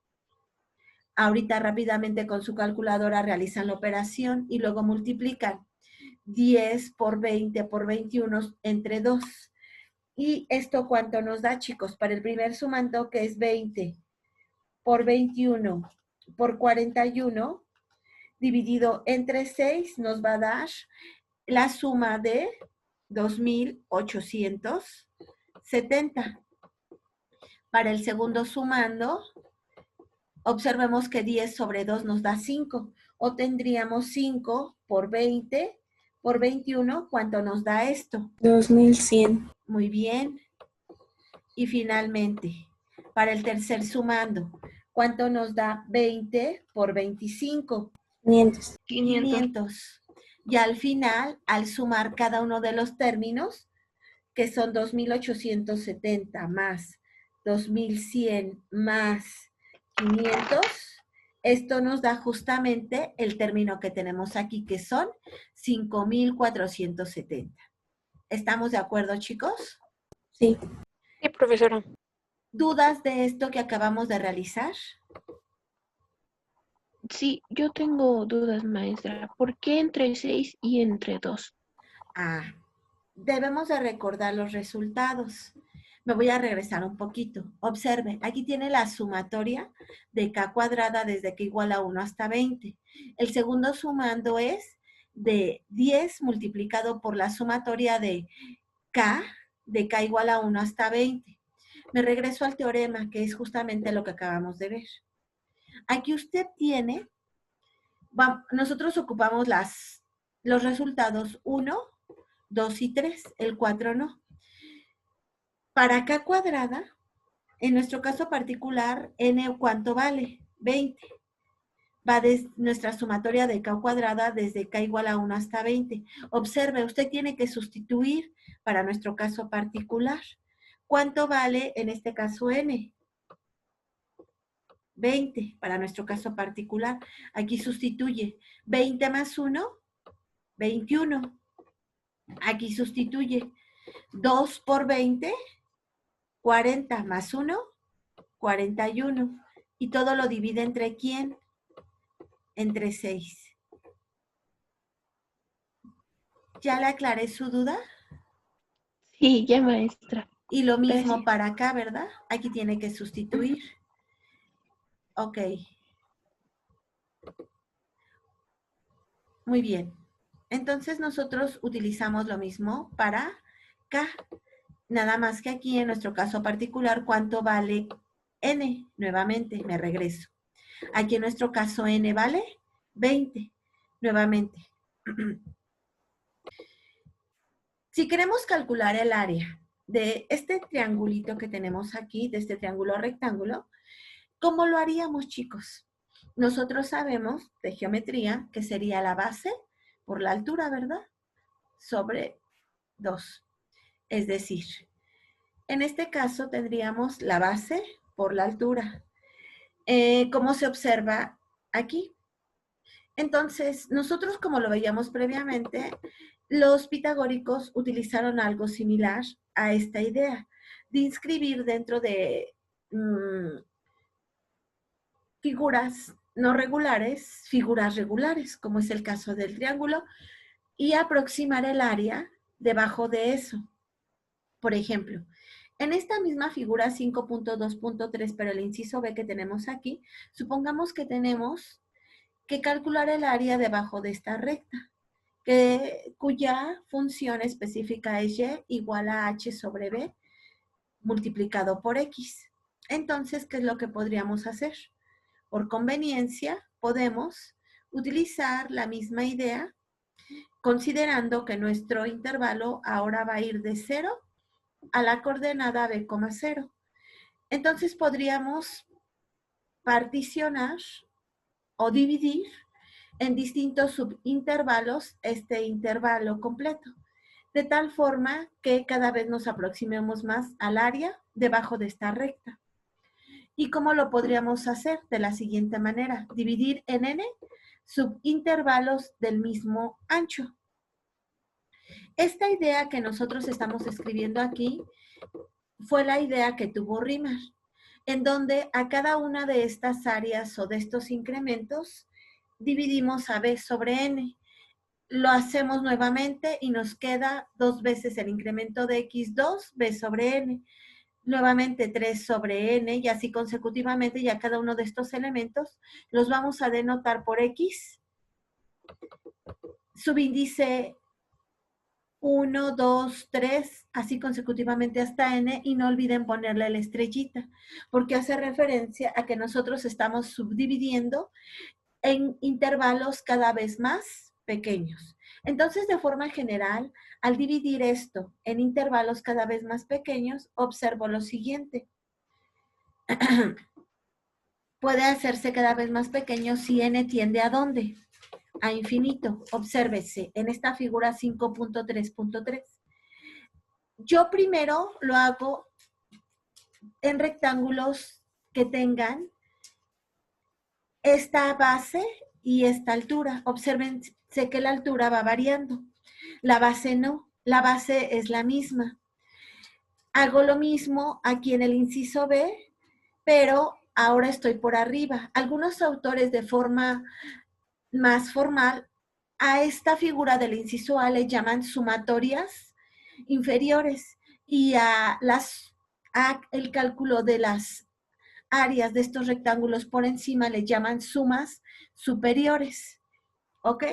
Ahorita rápidamente con su calculadora realizan la operación y luego multiplican 10 por 20 por 21 entre 2. ¿Y esto cuánto nos da, chicos? Para el primer sumando, que es 20 por 21 por 41, dividido entre 6, nos va a dar la suma de 2,870. Para el segundo sumando, observemos que 10 sobre 2 nos da 5, o tendríamos 5 por 20 por 21, ¿cuánto nos da esto? 2100. Muy bien. Y finalmente, para el tercer sumando, ¿cuánto nos da 20 por 25? 500. 500. Y al final, al sumar cada uno de los términos, que son 2870 más 2100 más 500, esto nos da justamente el término que tenemos aquí, que son 5470. ¿Estamos de acuerdo, chicos? Sí. Sí, profesora. ¿Dudas de esto que acabamos de realizar? Sí, yo tengo dudas, maestra. ¿Por qué entre 6 y entre 2? Debemos de recordar los resultados. Me voy a regresar un poquito. Observe, aquí tiene la sumatoria de k cuadrada desde que igual a 1 hasta 20. El segundo sumando es de 10 multiplicado por la sumatoria de k igual a 1 hasta 20. Me regreso al teorema, que es justamente lo que acabamos de ver. Aquí usted tiene, nosotros ocupamos los resultados 1, 2 y 3, el 4 no. Para k cuadrada, en nuestro caso particular, n ¿cuánto vale? 20. Va de nuestra sumatoria de k cuadrada desde k igual a 1 hasta 20. Observe, usted tiene que sustituir para nuestro caso particular. ¿Cuánto vale en este caso n? 20 para nuestro caso particular. Aquí sustituye 20 más 1, 21. Aquí sustituye 2 por 20, 40 más 1, 41. Y todo lo divide entre ¿quién? Entre 6. ¿Ya le aclaré su duda? Sí, ya, maestra. Y lo mismo Gracias. para acá, ¿verdad? Aquí tiene que sustituir. Ok. Muy bien. Entonces nosotros utilizamos lo mismo para K. Nada más que aquí en nuestro caso particular, ¿cuánto vale n? Nuevamente, me regreso. Aquí en nuestro caso n vale 20. Nuevamente. Si queremos calcular el área de este triangulito que tenemos aquí, de este triángulo rectángulo, ¿cómo lo haríamos, chicos? Nosotros sabemos de geometría que sería la base por la altura, ¿verdad? Sobre 2. Es decir, en este caso tendríamos la base por la altura. ¿Cómo se observa aquí? Entonces, nosotros como lo veíamos previamente, los pitagóricos utilizaron algo similar a esta idea de inscribir dentro de figuras no regulares, figuras regulares, como es el caso del triángulo, y aproximar el área debajo de eso. Por ejemplo, en esta misma figura 5.2.3, pero el inciso B que tenemos aquí, supongamos que tenemos que calcular el área debajo de esta recta, cuya función específica es y igual a h sobre b multiplicado por x. Entonces, ¿qué es lo que podríamos hacer? Por conveniencia, podemos utilizar la misma idea, considerando que nuestro intervalo ahora va a ir de 0 a la coordenada b, 0. Entonces, podríamos particionar o dividir en distintos subintervalos este intervalo completo, de tal forma que cada vez nos aproximemos más al área debajo de esta recta. ¿Y cómo lo podríamos hacer? De la siguiente manera, dividir en n subintervalos del mismo ancho. Esta idea que nosotros estamos escribiendo aquí fue la idea que tuvo Riemann, en donde a cada una de estas áreas o de estos incrementos dividimos a b sobre n. Lo hacemos nuevamente y nos queda 2 veces el incremento de x2, b sobre n. Nuevamente 3 sobre n y así consecutivamente, y a cada uno de estos elementos los vamos a denotar por x. Subíndice 1, 2, 3, así consecutivamente hasta n, y no olviden ponerle la estrellita, porque hace referencia a que nosotros estamos subdividiendo en intervalos cada vez más pequeños. Entonces, de forma general, al dividir esto en intervalos cada vez más pequeños, observo lo siguiente. Puede hacerse cada vez más pequeño si n tiende ¿a dónde? A infinito. Obsérvese en esta figura 5.3.3. Yo primero lo hago en rectángulos que tengan esta base y esta altura. Observen, sé que la altura va variando. La base no, la base es la misma. Hago lo mismo aquí en el inciso B, pero ahora estoy por arriba. Algunos autores de forma más formal a esta figura del inciso A le llaman sumatorias inferiores y a el cálculo de las áreas de estos rectángulos por encima le llaman sumas superiores, ¿ok?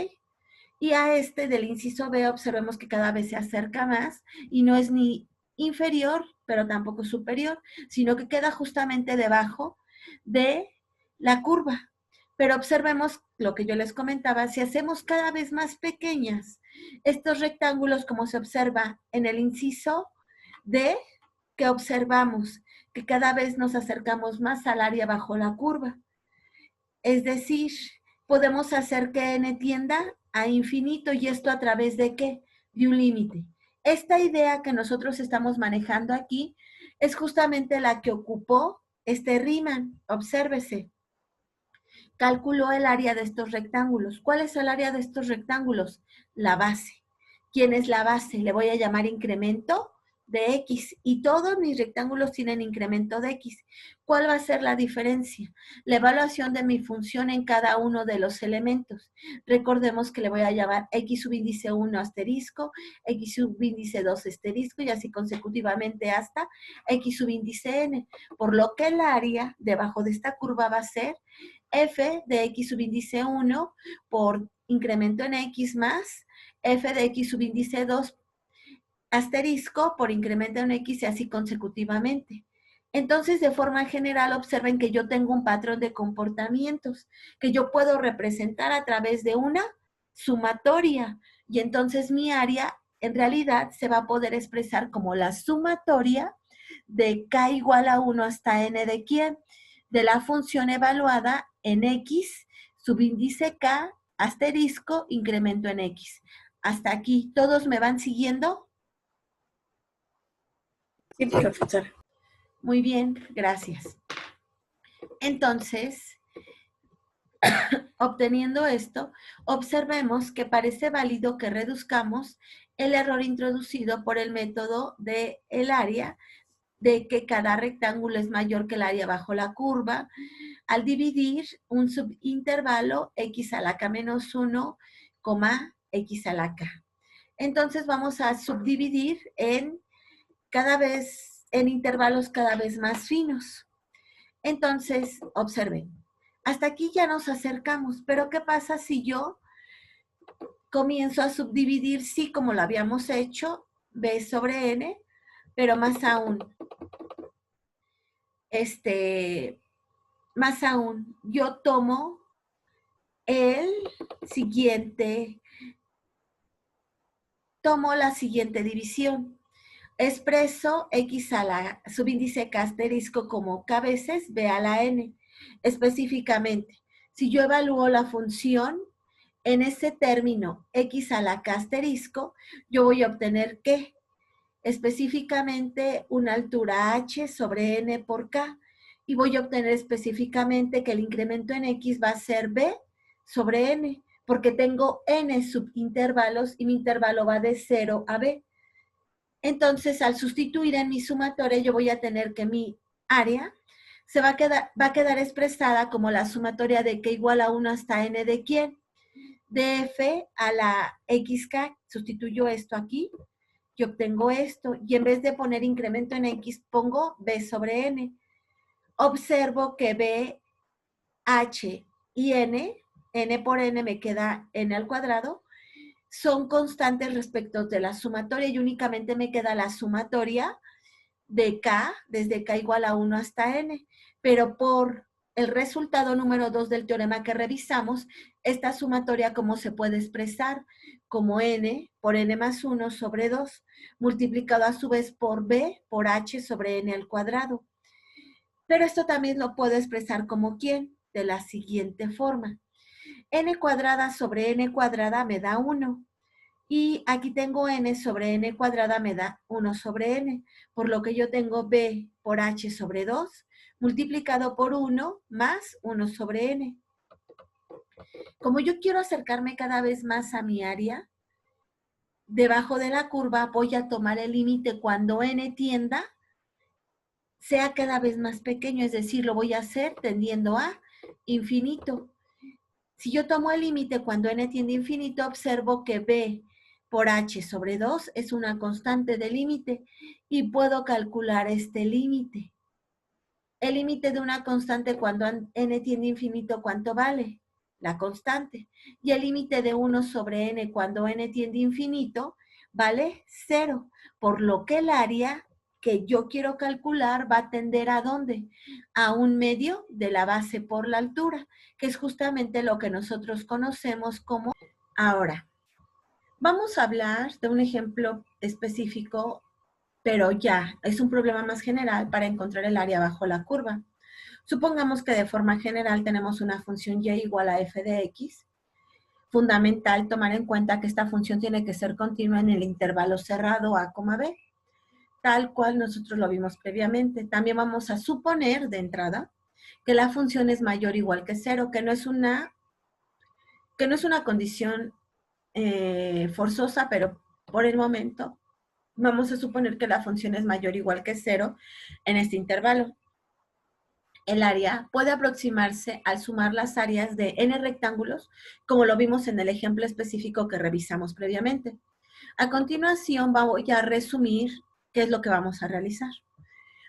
Y a este del inciso B observemos que cada vez se acerca más y no es ni inferior, pero tampoco superior, sino que queda justamente debajo de la curva. Pero observemos lo que yo les comentaba, si hacemos cada vez más pequeñas estos rectángulos, como se observa en el inciso D, que observamos que cada vez nos acercamos más al área bajo la curva. Es decir, podemos hacer que n tienda a infinito, y esto a través de ¿qué? De un límite. Esta idea que nosotros estamos manejando aquí es justamente la que ocupó Riemann. Obsérvese. Calculó el área de estos rectángulos. ¿Cuál es el área de estos rectángulos? La base. ¿Quién es la base? Le voy a llamar incremento de X, y todos mis rectángulos tienen incremento de X. ¿Cuál va a ser la diferencia? La evaluación de mi función en cada uno de los elementos. Recordemos que le voy a llamar X subíndice 1 asterisco, X subíndice 2 asterisco, y así consecutivamente hasta X subíndice N, por lo que el área debajo de esta curva va a ser F de X subíndice 1 por incremento en X más F de X subíndice 2 asterisco por incremento en X, y así consecutivamente. Entonces, de forma general, observen que yo tengo un patrón de comportamientos que yo puedo representar a través de una sumatoria, y entonces mi área en realidad se va a poder expresar como la sumatoria de K igual a 1 hasta N de ¿quién? De la función evaluada en X, subíndice K, asterisco, incremento en X. Hasta aquí, ¿todos me van siguiendo? Sí, profesora. Muy bien, gracias. Entonces, obteniendo esto, observemos que parece válido que reduzcamos el error introducido por el método del área, de que cada rectángulo es mayor que el área bajo la curva, al dividir un subintervalo x a la k menos 1, x a la k. Entonces vamos a subdividir en intervalos cada vez más finos. Entonces, observen, hasta aquí ya nos acercamos, pero ¿qué pasa si yo comienzo a subdividir, sí, como lo habíamos hecho, b sobre n, pero más aún, yo tomo la siguiente división. Expreso X a la subíndice K asterisco como K veces B a la N. Específicamente, si yo evalúo la función en ese término X a la K asterisco, yo voy a obtener ¿qué? Específicamente una altura H sobre N por K, y voy a obtener específicamente que el incremento en X va a ser B sobre N, porque tengo N subintervalos y mi intervalo va de 0 a B. Entonces, al sustituir en mi sumatoria, yo voy a tener que mi área va a quedar expresada como la sumatoria de K igual a 1 hasta N de ¿quién? De F a la XK. Sustituyo esto aquí y obtengo esto. Y en vez de poner incremento en X, pongo B sobre N. Observo que B, H y N por N me queda N al cuadrado, son constantes respecto de la sumatoria, y únicamente me queda la sumatoria de K, desde K igual a 1 hasta N. Pero por el resultado número 2 del teorema que revisamos, esta sumatoria, ¿cómo se puede expresar? Como n por n más 1 sobre 2, multiplicado a su vez por b por h sobre n al cuadrado. Pero esto también lo puedo expresar como ¿quién? De la siguiente forma. N cuadrada sobre n cuadrada me da 1. Y aquí tengo n sobre n cuadrada me da 1 sobre n, por lo que yo tengo b por h sobre 2 multiplicado por 1 más 1 sobre n. Como yo quiero acercarme cada vez más a mi área, debajo de la curva voy a tomar el límite cuando n tienda sea cada vez más pequeño, es decir, lo voy a hacer tendiendo a infinito. Si yo tomo el límite cuando n tiende a infinito, observo que b por h sobre 2 es una constante de límite y puedo calcular este límite. El límite de una constante cuando n tiende a infinito, ¿cuánto vale? La constante. Y el límite de 1 sobre n cuando n tiende a infinito vale 0, por lo que el área que yo quiero calcular va a tender ¿a dónde? A un medio de la base por la altura, que es justamente lo que nosotros conocemos como ahora. Vamos a hablar de un ejemplo específico, pero ya es un problema más general para encontrar el área bajo la curva. Supongamos que de forma general tenemos una función y igual a f de x. Fundamental tomar en cuenta que esta función tiene que ser continua en el intervalo cerrado a, b, tal cual nosotros lo vimos previamente. También vamos a suponer de entrada que la función es mayor o igual que 0, que no es una condición forzosa, pero por el momento vamos a suponer que la función es mayor o igual que 0 en este intervalo. El área puede aproximarse al sumar las áreas de n rectángulos, como lo vimos en el ejemplo específico que revisamos previamente. A continuación voy a resumir qué es lo que vamos a realizar.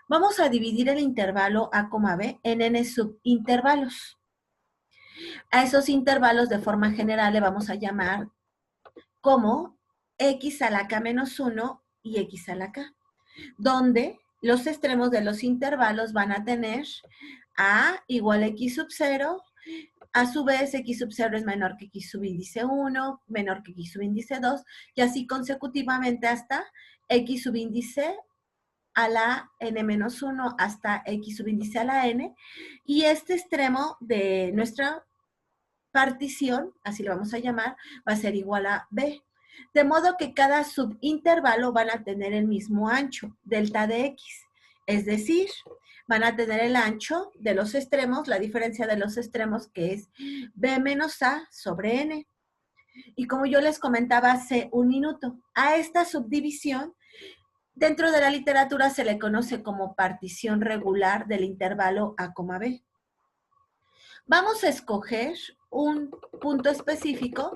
Vamos a dividir el intervalo a, b en n subintervalos. A esos intervalos de forma general le vamos a llamar como x a la k menos 1 y x a la k, donde los extremos de los intervalos van a tener a igual a x sub 0, a su vez x sub 0 es menor que x sub índice 1, menor que x sub índice 2, y así consecutivamente hasta x sub índice a la n menos 1 hasta x sub índice a la n, y este extremo de nuestra partición, así lo vamos a llamar, va a ser igual a b. De modo que cada subintervalo van a tener el mismo ancho, delta de x. Es decir, van a tener el ancho de los extremos, la diferencia de los extremos, que es b menos a sobre n. Y como yo les comentaba hace un minuto, a esta subdivisión, dentro de la literatura se le conoce como partición regular del intervalo a, b. Vamos a escoger un punto específico,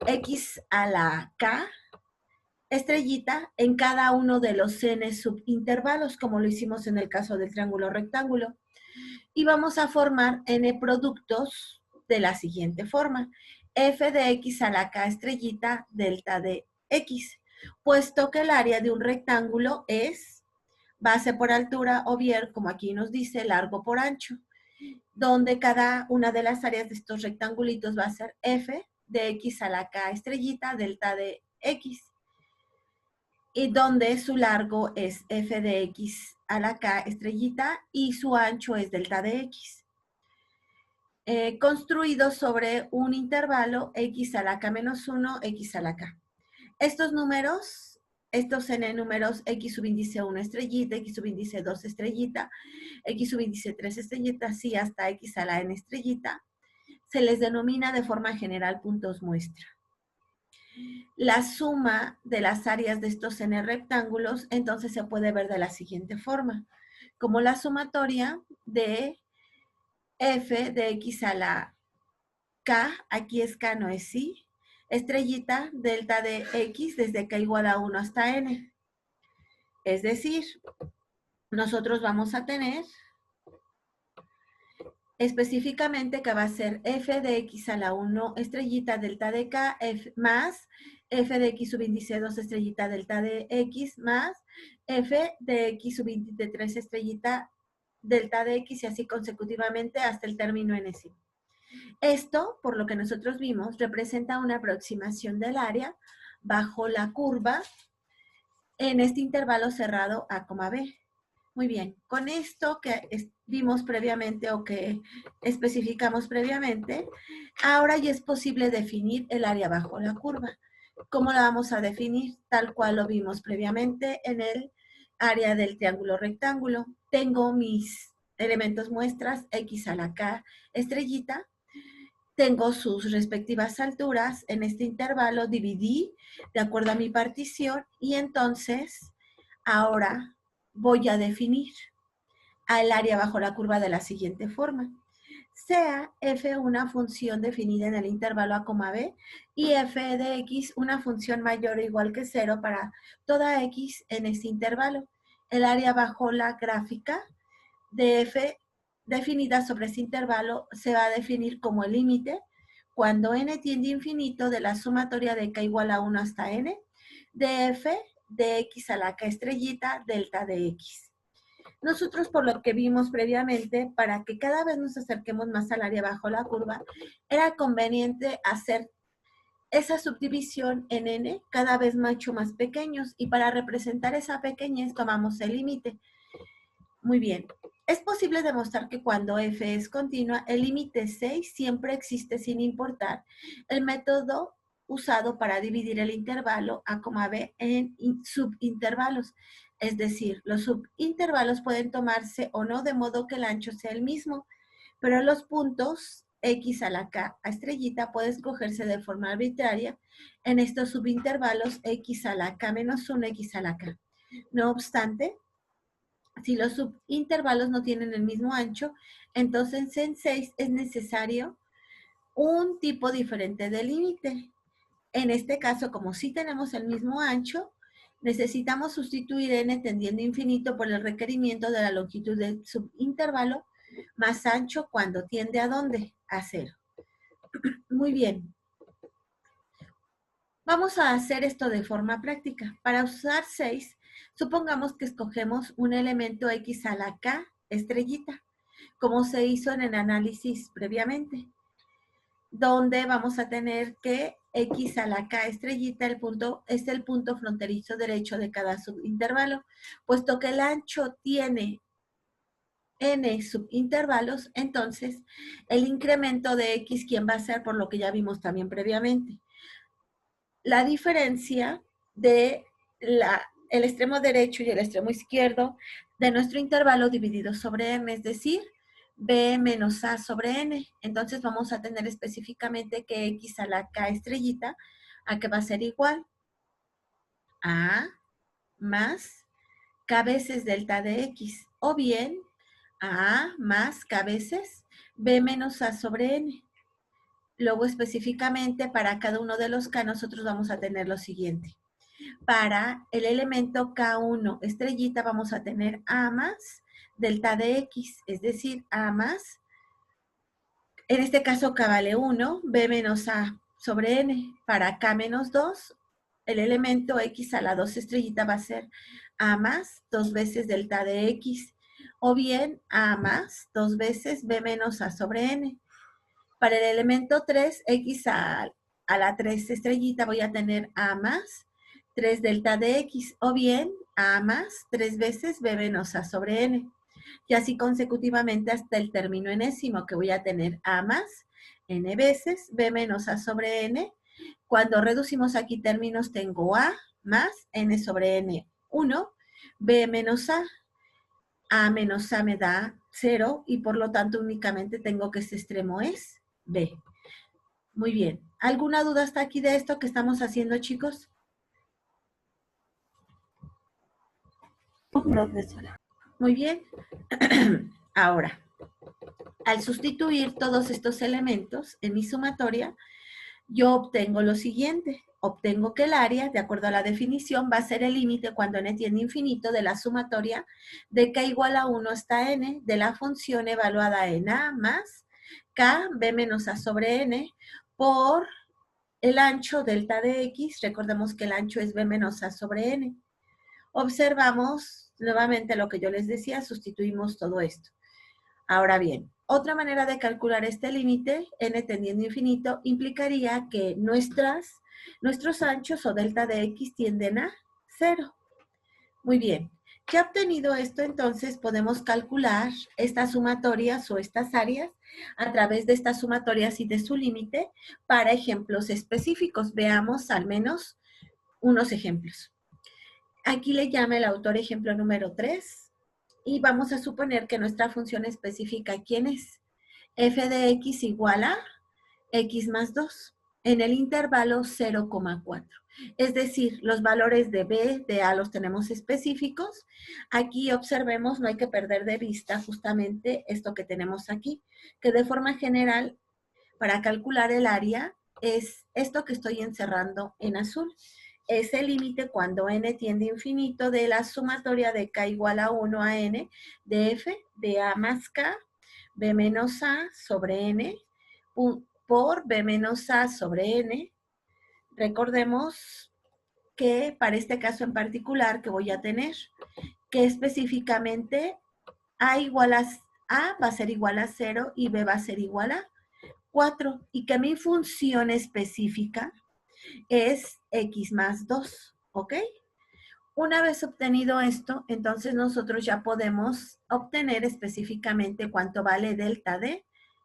x a la k, estrellita, en cada uno de los n subintervalos, como lo hicimos en el caso del triángulo rectángulo. Y vamos a formar n productos de la siguiente forma. F de x a la k estrellita delta de x, puesto que el área de un rectángulo es base por altura o bien, como aquí nos dice, largo por ancho, donde cada una de las áreas de estos rectangulitos va a ser f de x a la k estrellita delta de x, y donde su largo es f de x a la k estrellita y su ancho es delta de x. Construido sobre un intervalo x a la k menos 1, x a la k. Estos números, estos n números, x subíndice 1 estrellita, x subíndice 2 estrellita, x subíndice 3 estrellita, así hasta x a la n estrellita, se les denomina de forma general puntos muestra. La suma de las áreas de estos n rectángulos, entonces se puede ver de la siguiente forma, como la sumatoria de f de x a la k, aquí es k, no es i, estrellita, delta de x, desde k igual a 1 hasta n. Es decir, nosotros vamos a tener específicamente que va a ser f de x a la 1 estrellita delta de k más f de x subíndice 2 estrellita delta de x más f de x subíndice 3 estrellita delta de x y así consecutivamente hasta el término enésimo. Esto, por lo que nosotros vimos, representa una aproximación del área bajo la curva en este intervalo cerrado A, B. Muy bien, con esto que vimos previamente o que especificamos previamente, ahora ya es posible definir el área bajo la curva. ¿Cómo la vamos a definir? Tal cual lo vimos previamente en el área del triángulo rectángulo. Tengo mis elementos muestras, x a la k estrellita. Tengo sus respectivas alturas. En este intervalo dividí de acuerdo a mi partición y entonces ahora voy a definir al área bajo la curva de la siguiente forma. Sea f una función definida en el intervalo a, b y f de x una función mayor o igual que 0 para toda x en este intervalo. El área bajo la gráfica de f definida sobre este intervalo se va a definir como el límite cuando n tiende a infinito de la sumatoria de k igual a 1 hasta n de f de x a la k estrellita delta de x. Nosotros, por lo que vimos previamente, para que cada vez nos acerquemos más al área bajo la curva, era conveniente hacer esa subdivisión en n cada vez mucho más pequeños y para representar esa pequeñez tomamos el límite. Muy bien. Es posible demostrar que cuando f es continua, el límite 6 siempre existe sin importar el método usado para dividir el intervalo a, b en subintervalos. Es decir, los subintervalos pueden tomarse o no de modo que el ancho sea el mismo, pero los puntos x a la k a estrellita puede escogerse de forma arbitraria en estos subintervalos x a la k menos 1, x a la k. No obstante, si los subintervalos no tienen el mismo ancho, entonces en 6 es necesario un tipo diferente de límite. En este caso, como sí tenemos el mismo ancho, necesitamos sustituir n tendiendo a infinito por el requerimiento de la longitud del subintervalo más ancho cuando tiende a ¿dónde? A 0. Muy bien. Vamos a hacer esto de forma práctica. Para usar 6, supongamos que escogemos un elemento x a la k estrellita, como se hizo en el análisis previamente, donde vamos a tener que x a la k estrellita es el punto fronterizo derecho de cada subintervalo. Puesto que el ancho tiene n subintervalos, entonces el incremento de x, ¿quién va a ser? Por lo que ya vimos también previamente. La diferencia de el extremo derecho y el extremo izquierdo de nuestro intervalo dividido sobre m, es decir, b menos a sobre n. Entonces vamos a tener específicamente que x a la k estrellita, ¿a qué va a ser igual? A más k veces delta de x, o bien a más k veces b menos a sobre n. Luego específicamente para cada uno de los k nosotros vamos a tener lo siguiente. Para el elemento K1 estrellita vamos a tener A más delta de X, es decir, A más, en este caso K vale 1, B menos A sobre N. Para K menos 2, el elemento X a la 2 estrellita va a ser A más 2 veces delta de X, o bien A más 2 veces B menos A sobre N. Para el elemento 3, X a la 3 estrellita voy a tener A más 3 delta de X, o bien A más 3 veces B menos A sobre N. Y así consecutivamente hasta el término enésimo, que voy a tener A más N veces B menos A sobre N. Cuando reducimos aquí términos, tengo A más N sobre N 1, B menos A menos A me da 0, y por lo tanto únicamente tengo que este extremo es B. Muy bien. ¿Alguna duda hasta aquí de esto que estamos haciendo, chicos? Profesora. Muy bien. Ahora, al sustituir todos estos elementos en mi sumatoria, yo obtengo lo siguiente. Obtengo que el área, de acuerdo a la definición, va a ser el límite cuando n tiende a infinito de la sumatoria de k igual a 1 hasta n de la función evaluada en a más k b menos a sobre n por el ancho delta de x. Recordemos que el ancho es b menos a sobre n. Observamos Nuevamente lo que yo les decía, sustituimos todo esto. Ahora bien, otra manera de calcular este límite, n tendiendo a infinito, implicaría que nuestros anchos o delta de x tienden a 0. Muy bien. Ya obtenido esto, entonces podemos calcular estas sumatorias o estas áreas a través de estas sumatorias y de su límite para ejemplos específicos. Veamos al menos unos ejemplos. Aquí le llama el autor ejemplo número 3 y vamos a suponer que nuestra función específica, ¿quién es? F de x igual a x más 2 en el intervalo 0,4. Es decir, los valores de b, de a los tenemos específicos. Aquí observemos, no hay que perder de vista justamente esto que tenemos aquí, que de forma general, para calcular el área, es esto que estoy encerrando en azul. Es el límite cuando n tiende a infinito de la sumatoria de k igual a 1 a n de f de a más k, b menos a sobre n, por b menos a sobre n. Recordemos que para este caso en particular que voy a tener, que específicamente a va a ser igual a 0 y b va a ser igual a 4. Y que mi función específica es x más 2, ¿ok? Una vez obtenido esto, entonces nosotros ya podemos obtener específicamente cuánto vale delta de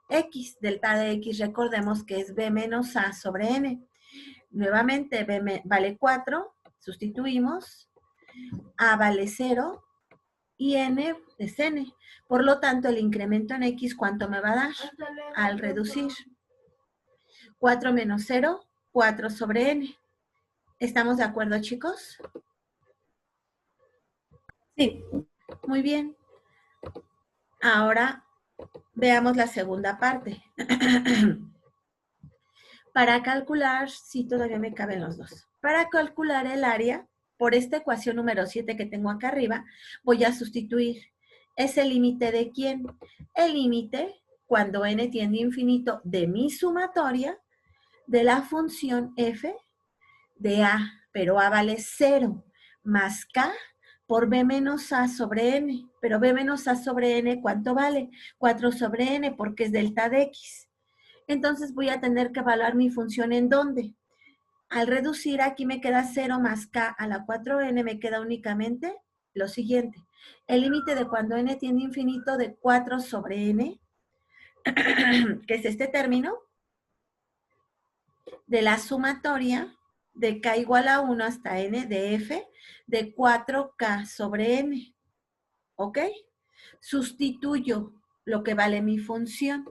x. Delta de x, recordemos que es b menos a sobre n. Nuevamente, b vale 4, sustituimos, a vale 0 y n es n. Por lo tanto, el incremento en x, ¿cuánto me va a dar? Al reducir 4 menos 0, 4 sobre n. ¿Estamos de acuerdo, chicos? Sí. Muy bien. Ahora veamos la segunda parte. Para calcular, sí, todavía me caben los dos. Para calcular el área, por esta ecuación número 7 que tengo acá arriba, voy a sustituir. ¿Es el límite de quién? El límite, cuando n tiende a infinito, de mi sumatoria de la función f de a, pero a vale 0, más k por b menos a sobre n. Pero b menos a sobre n, ¿cuánto vale? 4 sobre n, porque es delta de x. Entonces voy a tener que evaluar mi función ¿en dónde? Al reducir, aquí me queda 0 más k a la 4n, me queda únicamente lo siguiente. El límite de cuando n tiende a infinito de 4 sobre n, que es este término, de la sumatoria de k igual a 1 hasta n de f de 4k sobre n. ¿Ok? Sustituyo lo que vale mi función.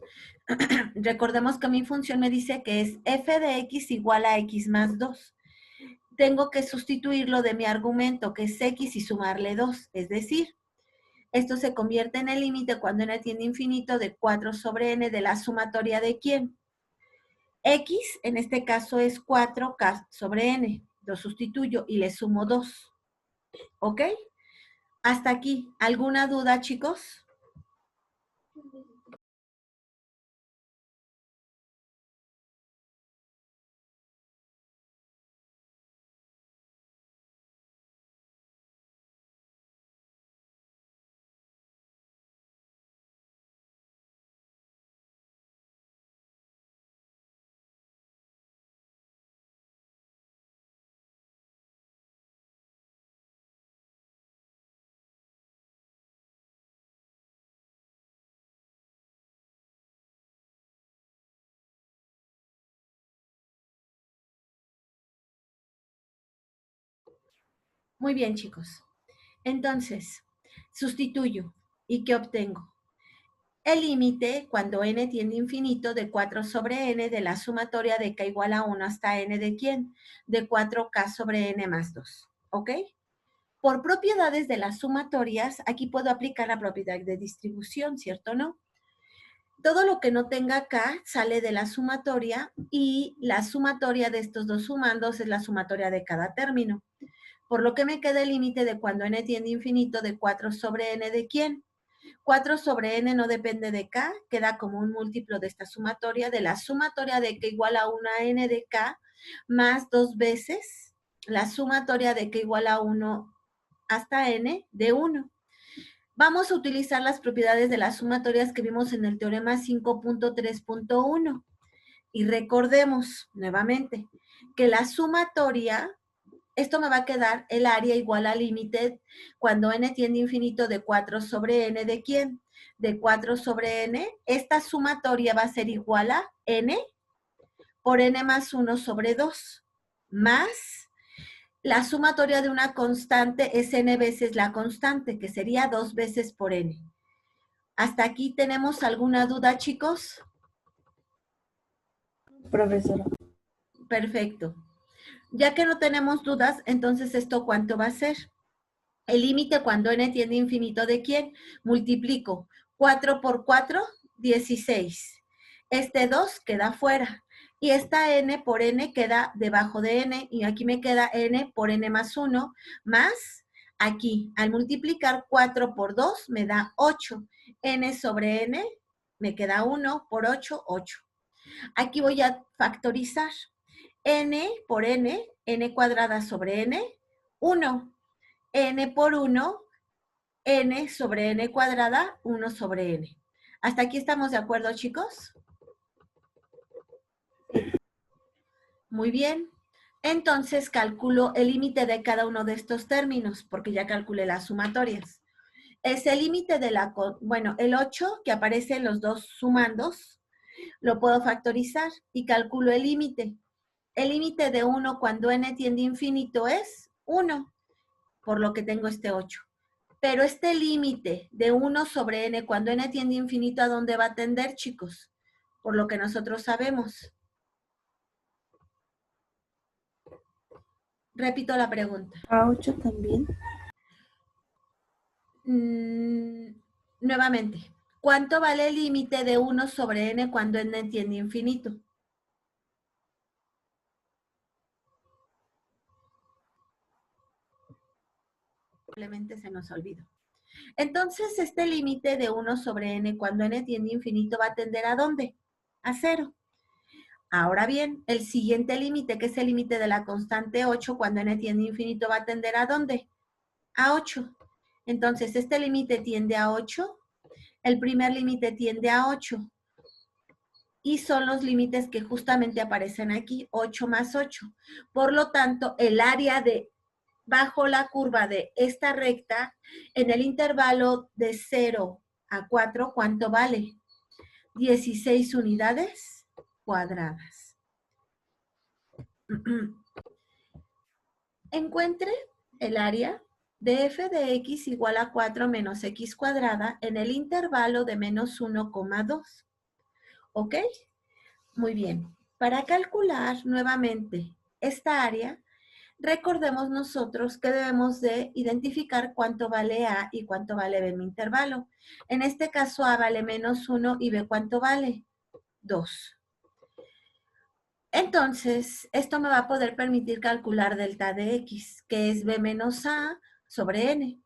Recordemos que mi función me dice que es f de x igual a x más 2. Tengo que sustituirlo de mi argumento, que es x, y sumarle 2. Es decir, esto se convierte en el límite cuando n tiende a infinito de 4 sobre n de la sumatoria de ¿quién? X, en este caso, es 4k sobre n. Lo sustituyo y le sumo 2. ¿Ok? Hasta aquí. ¿Alguna duda, chicos? Muy bien, chicos. Entonces, sustituyo. ¿Y qué obtengo? El límite, cuando n tiende a infinito, de 4 sobre n de la sumatoria de k igual a 1 hasta n de ¿quién? De 4k sobre n más 2. ¿Ok? Por propiedades de las sumatorias, aquí puedo aplicar la propiedad de distribución, ¿cierto o no? Todo lo que no tenga k sale de la sumatoria y la sumatoria de estos dos sumandos es la sumatoria de cada término. Por lo que me queda el límite de cuando n tiende a infinito de 4 sobre n de ¿quién? 4 sobre n no depende de k, queda como un múltiplo de esta sumatoria, de la sumatoria de k igual a 1 a n de k, más 2 veces la sumatoria de k igual a 1 hasta n de 1. Vamos a utilizar las propiedades de las sumatorias que vimos en el teorema 5.3.1. Y recordemos nuevamente que la sumatoria, esto me va a quedar el área igual al límite cuando n tiende a infinito de 4 sobre n de ¿quién? De 4 sobre n. Esta sumatoria va a ser igual a n por n más 1 sobre 2, más la sumatoria de una constante es n veces la constante, que sería 2 veces por n. ¿Hasta aquí tenemos alguna duda, chicos? Profesora. Perfecto. Ya que no tenemos dudas, entonces ¿esto cuánto va a ser? El límite cuando n tiende a infinito ¿de quién? Multiplico 4 por 4, 16. Este 2 queda fuera. Y esta n por n queda debajo de n. Y aquí me queda n por n más 1, más aquí. Al multiplicar 4 por 2 me da 8. N sobre n me queda 1 por 8, 8. Aquí voy a factorizar. N por n, n cuadrada sobre n, 1. N por 1, n sobre n cuadrada, 1 sobre n. ¿Hasta aquí estamos de acuerdo, chicos? Muy bien. Entonces calculo el límite de cada uno de estos términos, porque ya calculé las sumatorias. Es el límite de la, bueno, el 8 que aparece en los dos sumandos, lo puedo factorizar y calculo el límite. El límite de 1 cuando n tiende a infinito es 1, por lo que tengo este 8. Pero este límite de 1 sobre n cuando n tiende a infinito, ¿a dónde va a tender, chicos? Por lo que nosotros sabemos. Repito la pregunta. ¿A 8 también? Nuevamente, ¿cuánto vale el límite de 1 sobre n cuando n tiende a infinito? Simplemente se nos olvidó. Entonces, este límite de 1 sobre n cuando n tiende a infinito va a tender ¿a dónde? A 0. Ahora bien, el siguiente límite, que es el límite de la constante 8, cuando n tiende a infinito, va a tender ¿a dónde? A 8. Entonces, este límite tiende a 8. El primer límite tiende a 8. Y son los límites que justamente aparecen aquí, 8 más 8. Por lo tanto, el área de bajo la curva de esta recta, en el intervalo de 0 a 4, ¿cuánto vale? 16 unidades cuadradas. Encuentre el área de f de x igual a 4 menos x cuadrada en el intervalo de menos 1,2. ¿Ok? Muy bien. Para calcular nuevamente esta área, recordemos nosotros que debemos de identificar cuánto vale A y cuánto vale B en mi intervalo. En este caso A vale menos 1 y B ¿cuánto vale? 2. Entonces, esto me va a poder permitir calcular delta de X, que es B menos A sobre N.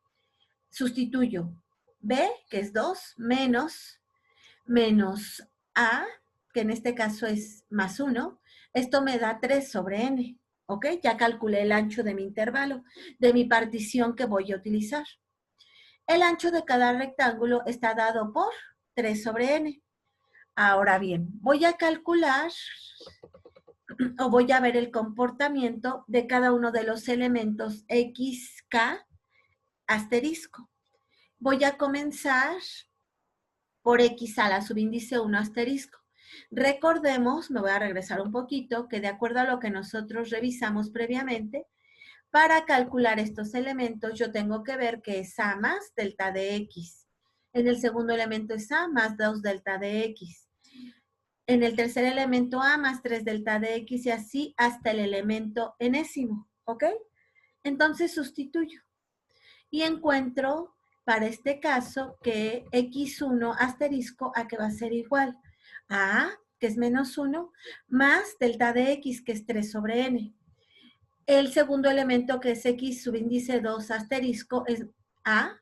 Sustituyo B, que es 2, menos A, que en este caso es más 1. Esto me da 3 sobre N. ¿Ok? Ya calculé el ancho de mi intervalo, de mi partición que voy a utilizar. El ancho de cada rectángulo está dado por 3 sobre N. Ahora bien, voy a calcular o voy a ver el comportamiento de cada uno de los elementos XK asterisco. Voy a comenzar por X a la subíndice 1 asterisco. Recordemos, me voy a regresar un poquito, que de acuerdo a lo que nosotros revisamos previamente, para calcular estos elementos yo tengo que ver que es A más delta de X. En el segundo elemento es A más 2 delta de X. En el tercer elemento A más 3 delta de X y así hasta el elemento enésimo, ¿ok? Entonces sustituyo y encuentro para este caso que X1 asterisco a que va a ser igual a A, que es menos 1, más delta de X, que es 3 sobre N. El segundo elemento, que es X subíndice 2 asterisco, es A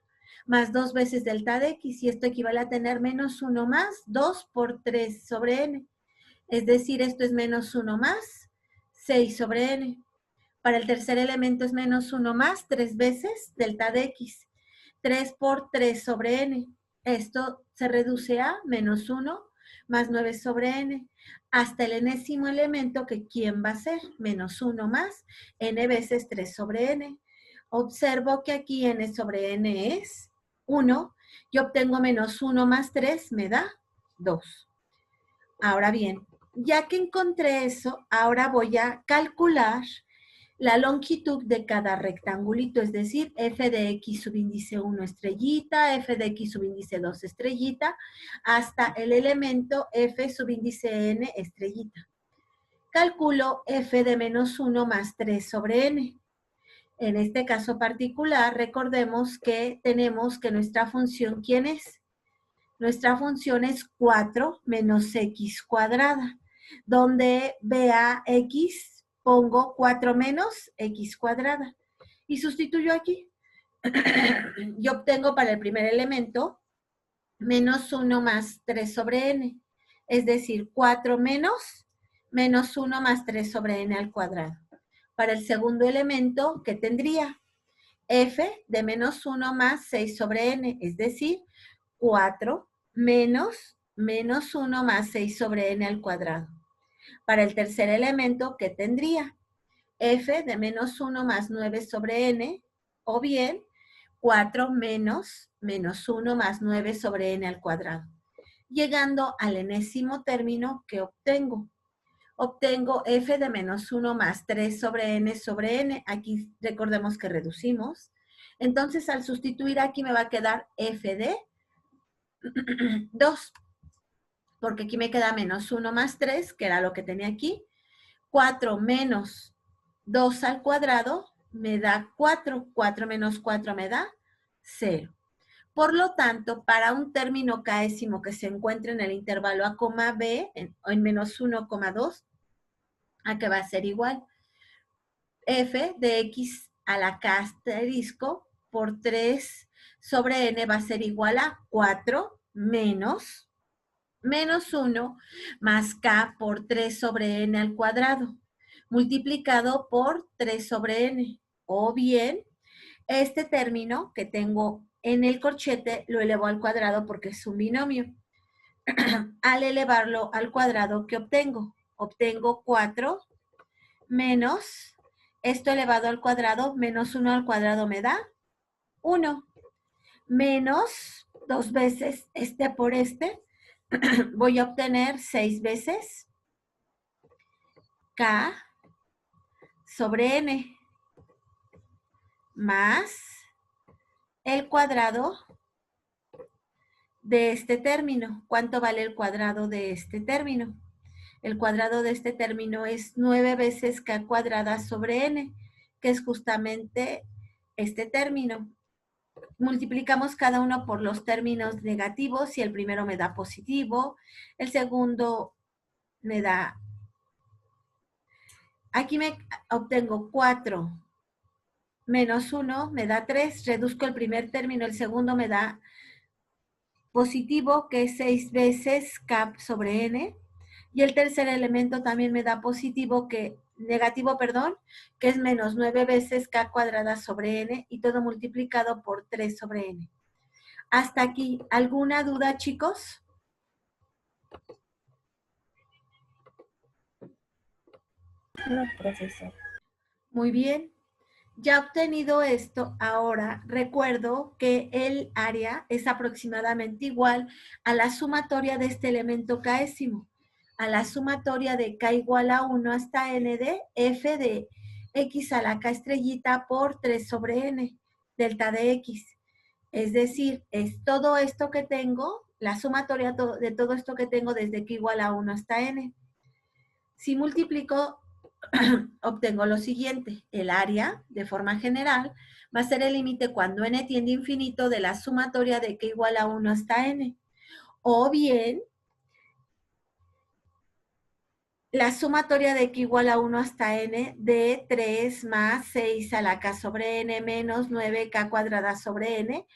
más 2 veces delta de X, y esto equivale a tener menos 1 más 2 por 3 sobre N. Es decir, esto es menos 1 más 6 sobre N. Para el tercer elemento es menos 1 más 3 veces delta de x. 3 por 3 sobre n. Esto se reduce a menos 1 más 9 sobre n. Hasta el enésimo elemento, que ¿quién va a ser? Menos 1 más n veces 3 sobre n. Observo que aquí n sobre n es 1. Yo obtengo menos 1 más 3, me da 2. Ahora bien, ya que encontré eso, ahora voy a calcular la longitud de cada rectangulito, es decir, f de x subíndice 1 estrellita, f de x subíndice 2 estrellita, hasta el elemento f subíndice n estrellita. Calculo f de menos 1 más 3 sobre n. En este caso particular, recordemos que tenemos que nuestra función, ¿quién es? Nuestra función es 4 menos x cuadrada, donde vea x, pongo 4 menos x cuadrada y sustituyo aquí. Yo obtengo para el primer elemento menos 1 más 3 sobre n, es decir, 4 menos 1 más 3 sobre n al cuadrado. Para el segundo elemento, ¿qué tendría? F de menos 1 más 6 sobre n, es decir, 4 menos 1 más 6 sobre n al cuadrado. Para el tercer elemento, ¿qué tendría? F de menos 1 más 9 sobre n, o bien 4 menos 1 más 9 sobre n al cuadrado. Llegando al enésimo término, ¿qué obtengo? Obtengo f de menos 1 más 3 sobre n. Aquí recordemos que reducimos. Entonces, al sustituir aquí me va a quedar f de 2. Porque aquí me queda menos 1 más 3, que era lo que tenía aquí. 4 menos 2 al cuadrado me da 4. 4 menos 4 me da 0. Por lo tanto, para un término késimo que se encuentre en el intervalo a, b, en menos 1, 2, a que va a ser igual f de x a la k asterisco por 3 sobre n va a ser igual a 4 menos 1 más k por 3 sobre n al cuadrado, multiplicado por 3 sobre n. O bien, este término que tengo en el corchete lo elevo al cuadrado porque es un binomio. Al elevarlo al cuadrado, ¿qué obtengo? Obtengo 4 menos esto elevado al cuadrado, menos 1 al cuadrado me da 1. Menos 2 veces este por este, voy a obtener 6 veces k sobre n más el cuadrado de este término. ¿Cuánto vale el cuadrado de este término? El cuadrado de este término es 9 veces k cuadrada sobre n, que es justamente este término. Multiplicamos cada uno por los términos negativos y el primero me da positivo, el segundo me da... Aquí me obtengo 4 menos 1, me da 3, reduzco el primer término, el segundo me da positivo, que es 6 veces k sobre n, y el tercer elemento también me da positivo, negativo, que es menos 9 veces k cuadrada sobre n, y todo multiplicado por 3 sobre n. Hasta aquí, ¿alguna duda, chicos? No, profesor. Muy bien. Ya obtenido esto, ahora recuerdo que el área es aproximadamente igual a la sumatoria de este elemento késimo, a la sumatoria de k igual a 1 hasta n de f de x a la k estrellita por 3 sobre n, delta de x. Es decir, es todo esto que tengo, la sumatoria de todo esto que tengo desde k igual a 1 hasta n. Si multiplico, obtengo lo siguiente. El área, de forma general, va a ser el límite cuando n tiende a infinito de la sumatoria de k igual a 1 hasta n. O bien, la sumatoria de k igual a 1 hasta n de 3 más 6 a la k sobre n menos 9k cuadrada sobre n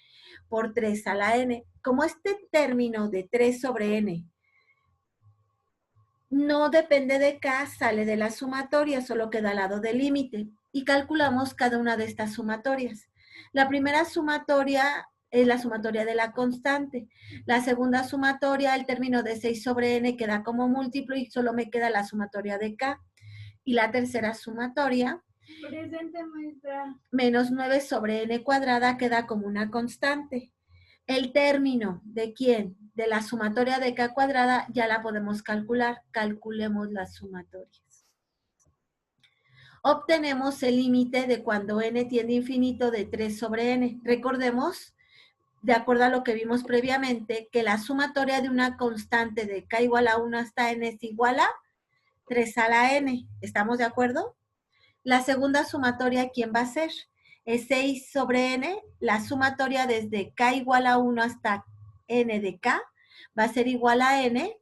por 3 a la n. Como este término de 3 sobre n no depende de k, sale de la sumatoria, solo queda al lado del límite. y calculamos cada una de estas sumatorias. La primera sumatoria es la sumatoria de la constante. La segunda sumatoria, el término de 6 sobre n queda como múltiplo y solo me queda la sumatoria de k. Y la tercera sumatoria, Presente, maestra. menos 9 sobre n cuadrada queda como una constante. El término de quién, de la sumatoria de k cuadrada, ya la podemos calcular. Calculemos las sumatorias. Obtenemos el límite de cuando n tiende a infinito de 3 sobre n. Recordemos, de acuerdo a lo que vimos previamente, que la sumatoria de una constante de k igual a 1 hasta n es igual a 3 a la n. ¿Estamos de acuerdo? La segunda sumatoria, ¿quién va a ser? Es 6 sobre n. La sumatoria desde k igual a 1 hasta n de k va a ser igual a n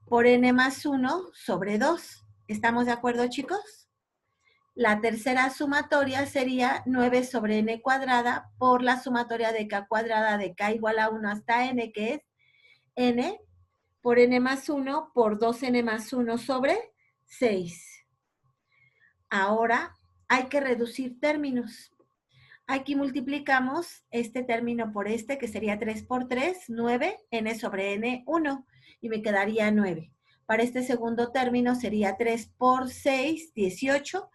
por n más 1 sobre 2. ¿Estamos de acuerdo, chicos? La tercera sumatoria sería 9 sobre n cuadrada por la sumatoria de k cuadrada de k igual a 1 hasta n, que es n por n más 1 por 2n más 1 sobre 6. Ahora hay que reducir términos. Aquí multiplicamos este término por este, que sería 3 por 3, 9, n sobre n, 1, y me quedaría 9. Para este segundo término sería 3 por 6, 18,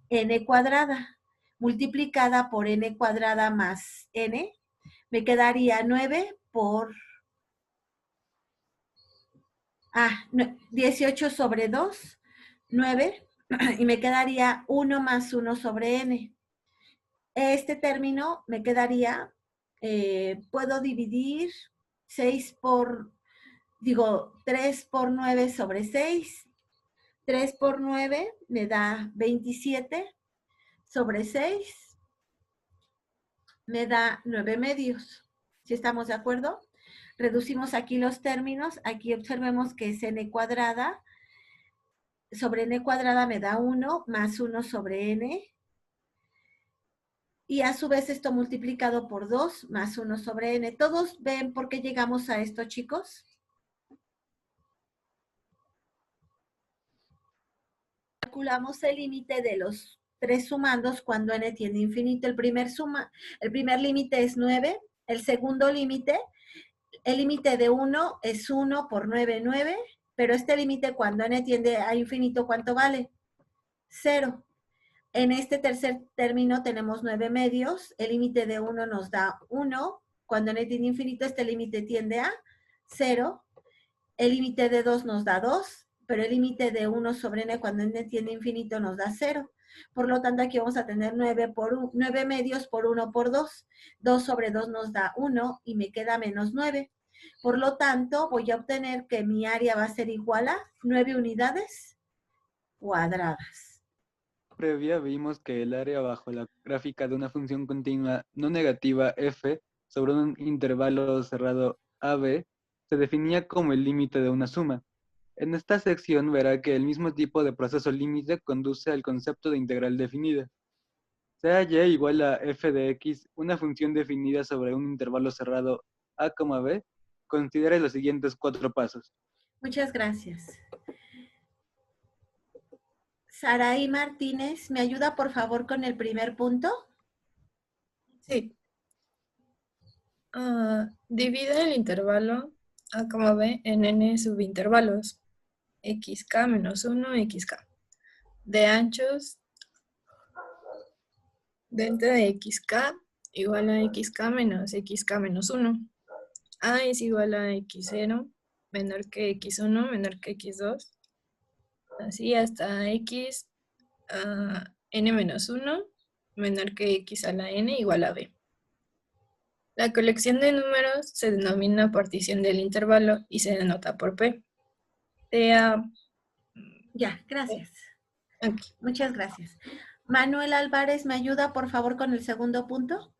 n cuadrada, multiplicada por n cuadrada más n, me quedaría 9 por 18 sobre 2, 9, y me quedaría 1 más 1 sobre n. Este término me quedaría, puedo dividir 3 por 9 sobre 6. 3 por 9 me da 27 sobre 6. Me da 9 medios. ¿Sí estamos de acuerdo? Reducimos aquí los términos. Aquí observemos que es n cuadrada. Sobre n cuadrada me da 1 más 1 sobre n. Y a su vez esto multiplicado por 2 más 1 sobre n. ¿Todos ven por qué llegamos a esto, chicos? Calculamos el límite de los tres sumandos cuando n tiende a infinito. El primer límite es 9. El segundo límite, el límite de 1 es 1 por 9, 9. Pero este límite cuando n tiende a infinito, ¿cuánto vale? 0. En este tercer término tenemos 9 medios. El límite de 1 nos da 1. Cuando n tiende a infinito, este límite tiende a 0. El límite de 2 nos da 2. Pero el límite de 1 sobre n cuando n tiende a infinito nos da 0. Por lo tanto, aquí vamos a tener 9 medios por 1 por 2. 2 sobre 2 nos da 1 y me queda menos 9. Por lo tanto, voy a obtener que mi área va a ser igual a 9 unidades cuadradas. Previa vimos que el área bajo la gráfica de una función continua no negativa f sobre un intervalo cerrado AB se definía como el límite de una suma. En esta sección verá que el mismo tipo de proceso límite conduce al concepto de integral definida. Sea y igual a f de x una función definida sobre un intervalo cerrado a, b, considere los siguientes 4 pasos. Muchas gracias. Saraí Martínez, ¿me ayuda por favor con el primer punto? Sí. Divide el intervalo a, b en n subintervalos. xk menos 1, xk. De anchos, delta de xk igual a xk menos 1. A es igual a x0 menor que x1 menor que x2. Así hasta x n menos 1 menor que x a la n igual a b. La colección de números se denomina partición del intervalo y se denota por p. Ya, gracias. Aquí. Muchas gracias. Manuel Álvarez, ¿me ayuda por favor con el segundo punto?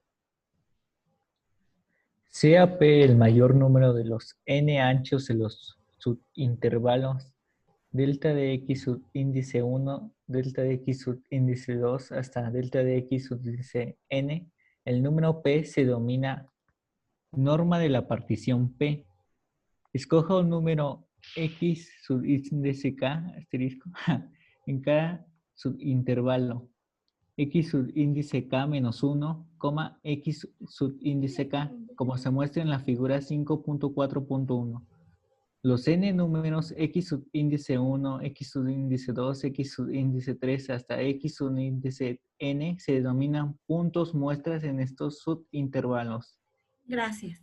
Sea P el mayor número de los n anchos de los subintervalos delta de x subíndice 1, delta de x subíndice 2 hasta delta de x subíndice n, el número P se denomina norma de la partición P. Escoja un número x subíndice k asterisco en cada subintervalo. X subíndice K menos 1, X subíndice K, como se muestra en la figura 5.4.1. Los n números X subíndice 1, X subíndice 2, X subíndice 3 hasta X subíndice n se denominan puntos muestras en estos subintervalos. Gracias.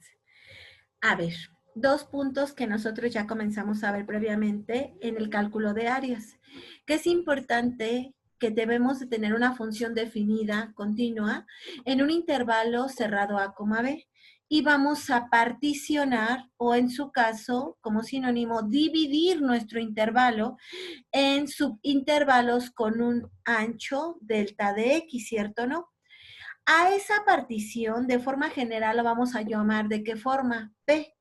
A ver, dos puntos que nosotros ya comenzamos a ver previamente en el cálculo de áreas, que es importante que debemos de tener una función definida, continua, en un intervalo cerrado A, B, y vamos a particionar, o en su caso, como sinónimo, dividir nuestro intervalo en subintervalos con un ancho delta de X, ¿cierto o no? A esa partición, de forma general, lo vamos a llamar ¿de qué forma? P.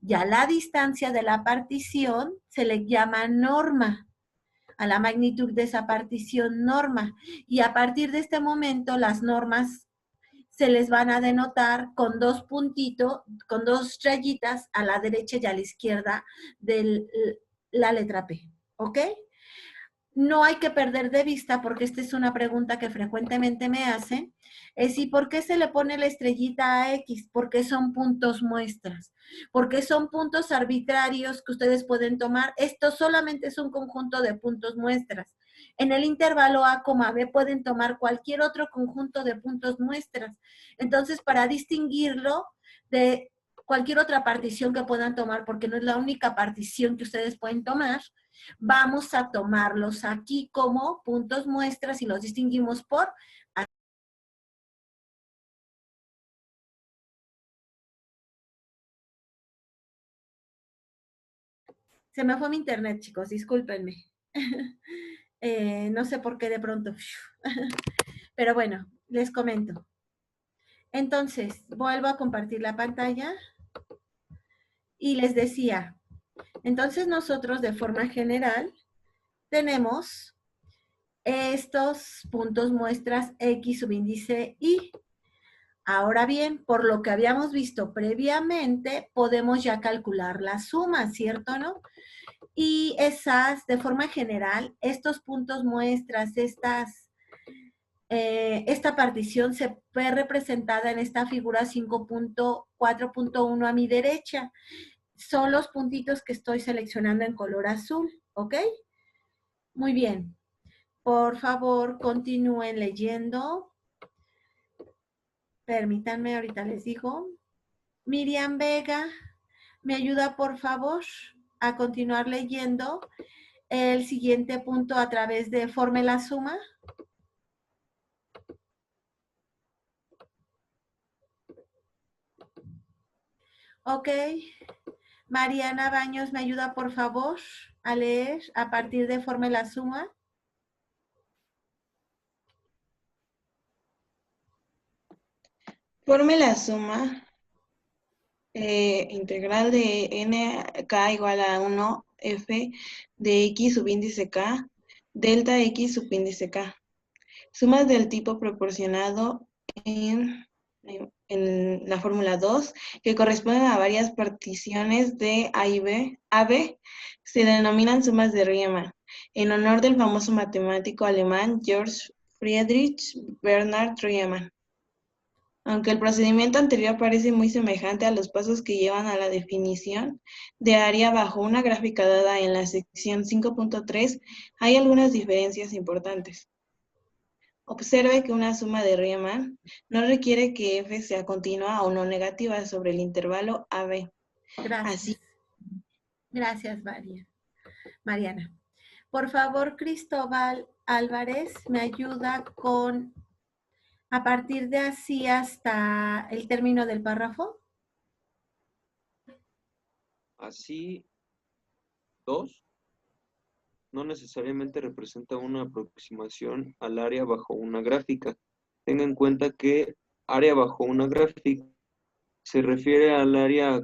Ya la distancia de la partición se le llama norma. A la magnitud de esa partición, norma. Y a partir de este momento, las normas se les van a denotar con dos puntitos, con dos rayitas a la derecha y a la izquierda de la letra P. ¿Ok? No hay que perder de vista, porque esta es una pregunta que frecuentemente me hacen, es ¿y por qué se le pone la estrellita a X? Porque son puntos muestras, porque son puntos arbitrarios que ustedes pueden tomar. Esto solamente es un conjunto de puntos muestras. En el intervalo A, B pueden tomar cualquier otro conjunto de puntos muestras. Entonces, para distinguirlo de cualquier otra partición que puedan tomar, porque no es la única partición que ustedes pueden tomar, vamos a tomarlos aquí como puntos muestras y los distinguimos por... Se me fue mi internet, chicos, discúlpenme. No sé por qué de pronto. Pero bueno, les comento. Entonces, vuelvo a compartir la pantalla y les decía, entonces nosotros de forma general tenemos estos puntos muestras X subíndice Y. Ahora bien, por lo que habíamos visto previamente, podemos ya calcular la suma, ¿cierto o no? Y esas, de forma general, estos puntos muestras, esta partición se ve representada en esta figura 5.4.1 a mi derecha. Son los puntitos que estoy seleccionando en color azul, ¿ok? Muy bien. Por favor, continúen leyendo. Permítanme, ahorita les digo. Miriam Vega, ¿me ayuda por favor a continuar leyendo el siguiente punto a través de forme la suma? Ok. Mariana Baños, ¿me ayuda por favor a leer a partir de forme la suma? Forme la suma integral de nk igual a 1 f de x subíndice k, delta x subíndice k. Sumas del tipo proporcionado en la fórmula 2, que corresponden a varias particiones de A y B, AB, se denominan sumas de Riemann, en honor del famoso matemático alemán Georg Friedrich Bernhard Riemann. Aunque el procedimiento anterior parece muy semejante a los pasos que llevan a la definición de área bajo una gráfica dada en la sección 5.3, hay algunas diferencias importantes. Observe que una suma de Riemann no requiere que f sea continua o no negativa sobre el intervalo AB. Gracias. Así. Gracias, Mariana. Por favor, Cristóbal Álvarez, me ayuda con, a partir de así hasta el término del párrafo. Así, 2 no necesariamente representa una aproximación al área bajo una gráfica. Tenga en cuenta que área bajo una gráfica se refiere al área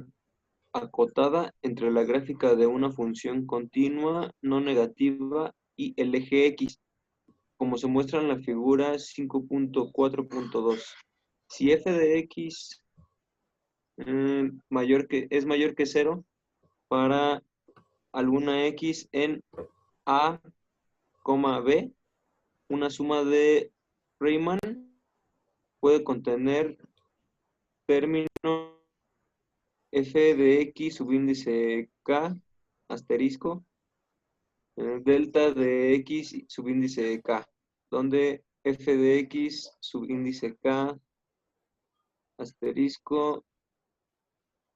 acotada entre la gráfica de una función continua no negativa y el eje X, como se muestra en la figura 5.4.2. Si f de x es mayor que 0 para alguna x en A, B, una suma de Riemann puede contener término f de x subíndice k asterisco delta de x subíndice k, donde f de x subíndice k asterisco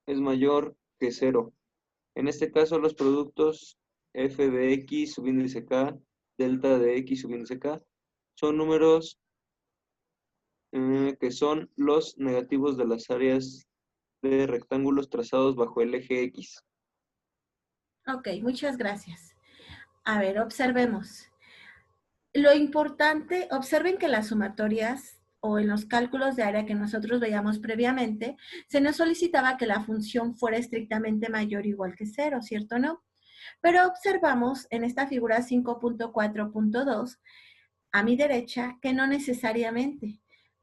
es mayor que 0. En este caso, los productos f de x subíndice k, delta de x subíndice k, son números que son los negativos de las áreas de rectángulos trazados bajo el eje x. Ok, muchas gracias. A ver, observemos. Lo importante, observen que las sumatorias o en los cálculos de área que nosotros veíamos previamente, se nos solicitaba que la función fuera estrictamente mayor o igual que 0, ¿cierto o no? Pero observamos en esta figura 5.4.2, a mi derecha, que no necesariamente.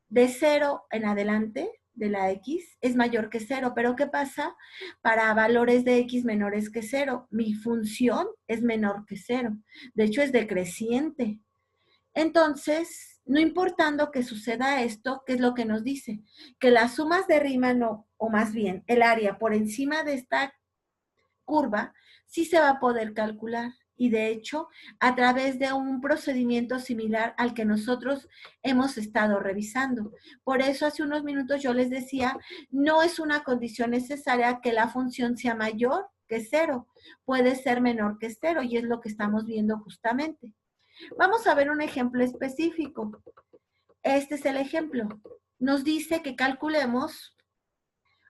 De 0 en adelante, de la x, es mayor que 0. Pero ¿qué pasa? Para valores de x menores que 0, mi función es menor que 0. De hecho, es decreciente. Entonces, no importando que suceda esto, ¿qué es lo que nos dice? Que las sumas de Riemann, o más bien el área por encima de esta curva, sí se va a poder calcular. Y de hecho, a través de un procedimiento similar al que nosotros hemos estado revisando. Por eso hace unos minutos yo les decía, no es una condición necesaria que la función sea mayor que 0. Puede ser menor que 0 y es lo que estamos viendo justamente. Vamos a ver un ejemplo específico. Este es el ejemplo. Nos dice que calculemos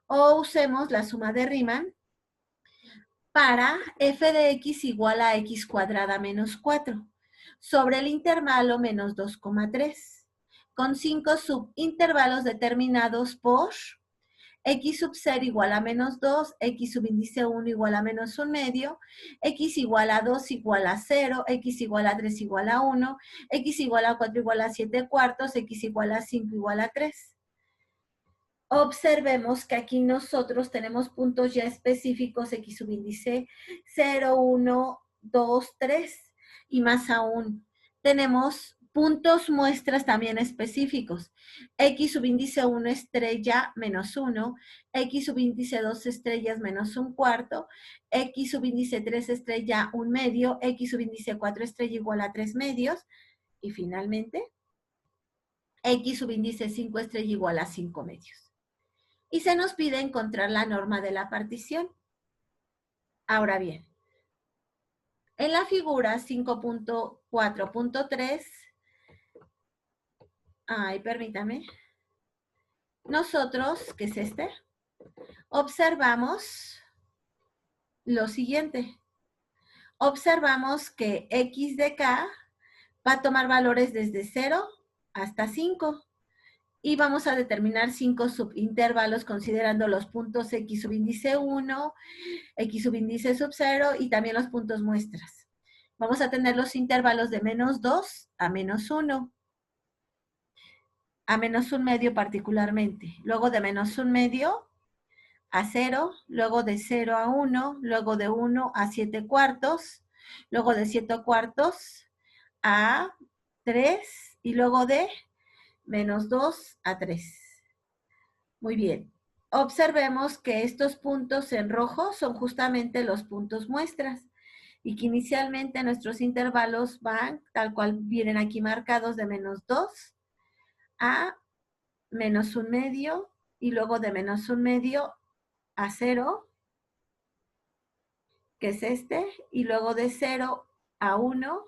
o usemos la suma de Riemann para f de x igual a x cuadrada menos 4 sobre el intervalo menos 2,3 con 5 subintervalos determinados por x sub 0 igual a menos 2, x subíndice 1 igual a menos 1 medio, x igual a 2 igual a 0, x igual a 3 igual a 1, x igual a 4 igual a 7 cuartos, x igual a 5 igual a 3. Observemos que aquí nosotros tenemos puntos ya específicos, x subíndice 0, 1, 2, 3, y más aún, tenemos puntos muestras también específicos. X subíndice 1 estrella menos 1, X subíndice 2 estrellas menos 1 cuarto, X subíndice 3 estrella 1 medio, X subíndice 4 estrella igual a 3 medios, y finalmente, X subíndice 5 estrella igual a 5 medios. Y se nos pide encontrar la norma de la partición. Ahora bien, en la figura 5.4.3, permítame, nosotros, que es este, observamos lo siguiente. Observamos que x de k va a tomar valores desde 0 hasta 5. Y vamos a determinar 5 subintervalos considerando los puntos x subíndice 1, x subíndice sub 0 y también los puntos muestras. Vamos a tener los intervalos de menos 2 a menos 1. A menos 1 medio particularmente. Luego de menos 1 medio a 0, luego de 0 a 1, luego de 1 a 7 cuartos, luego de 7 cuartos a 3 y luego de menos 2 a 3. Muy bien. Observemos que estos puntos en rojo son justamente los puntos muestras y que inicialmente nuestros intervalos van, tal cual vienen aquí marcados, de menos 2 a menos 1 medio y luego de menos 1 medio a 0, que es este, y luego de 0 a 1,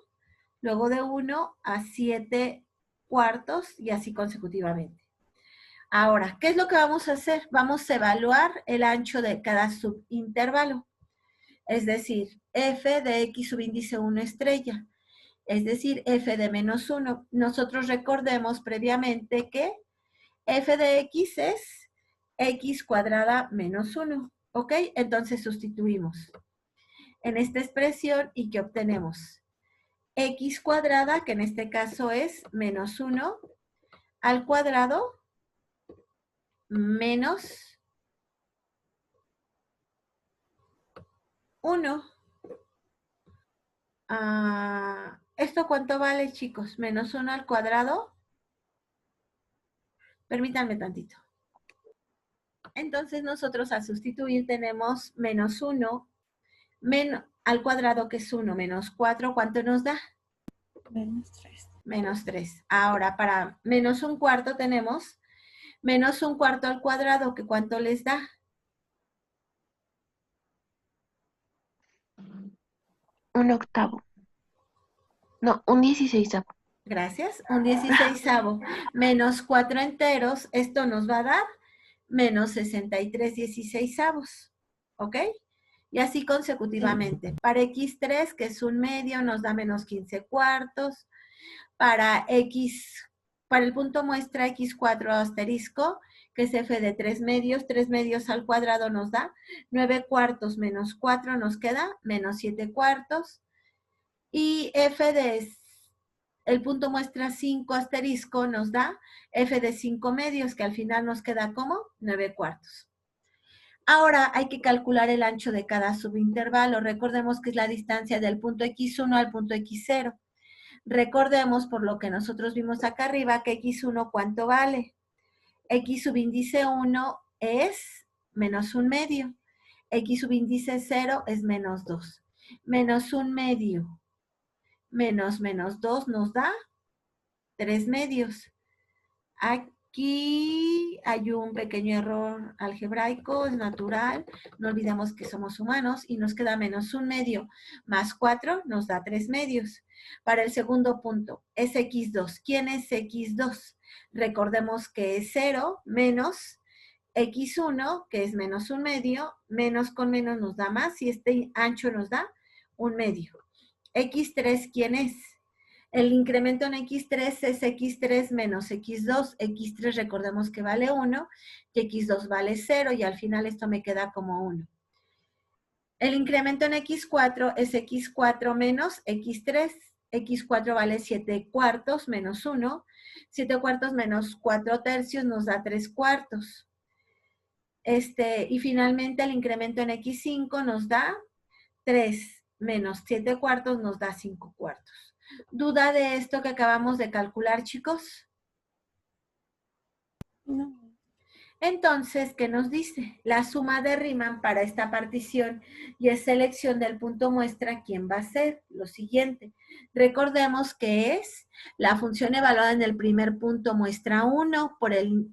luego de 1 a 7 cuartos y así consecutivamente. Ahora, ¿qué es lo que vamos a hacer? Vamos a evaluar el ancho de cada subintervalo. Es decir, f de x subíndice 1 estrella. Es decir, f de menos 1. Nosotros recordemos previamente que f de x es x cuadrada menos 1. ¿Ok? Entonces sustituimos en esta expresión y ¿qué obtenemos? X cuadrada, que en este caso es menos 1, al cuadrado menos 1. ¿Esto cuánto vale, chicos? Menos 1 al cuadrado Permítanme tantito. Entonces nosotros al sustituir tenemos menos 1 al cuadrado, que es 1, menos 4, ¿cuánto nos da? Menos 3. Menos 3. Ahora, para menos 1/4 tenemos menos 1/4 al cuadrado, que ¿cuánto les da? 1/8. No, 1/16. Gracias. 1/16. Menos 4 enteros, esto nos va a dar menos 63/16. ¿Ok? Y así consecutivamente. Para x3, que es 1/2, nos da menos 15/4. Para el punto muestra x4 asterisco, que es f de 3/2, 3/2 al cuadrado nos da 9/4 menos 4, nos queda menos 7/4. Y f de el punto muestra 5 asterisco nos da f de 5/2, que al final nos queda como 9/4. Ahora hay que calcular el ancho de cada subintervalo. Recordemos que es la distancia del punto x1 al punto x0. Recordemos, por lo que nosotros vimos acá arriba, que x1, ¿cuánto vale? X subíndice 1 es menos 1/2. X subíndice 0 es menos 2. Menos 1/2 menos menos 2 nos da 3/2. Aquí hay un pequeño error algebraico, es natural. No olvidemos que somos humanos y nos queda menos 1/2 más 4 nos da 3/2. Para el segundo punto, es x2. ¿Quién es x2? Recordemos que es 0 menos x1, que es menos 1/2, menos con menos nos da más y este ancho nos da 1/2. x3, ¿quién es? El incremento en x3 es x3 menos x2. x3 recordemos que vale 1 y x2 vale 0 y al final esto me queda como 1. El incremento en x4 es x4 menos x3. x4 vale 7/4 menos 1. 7/4 menos 4/3 nos da 3/4. Y finalmente el incremento en x5 nos da 3 menos 7/4 nos da 5/4. ¿Duda de esto que acabamos de calcular, chicos? No. Entonces, ¿qué nos dice? La suma de Riemann para esta partición y es selección del punto muestra, ¿quién va a ser? Lo siguiente. Recordemos que es la función evaluada en el primer punto muestra 1 por el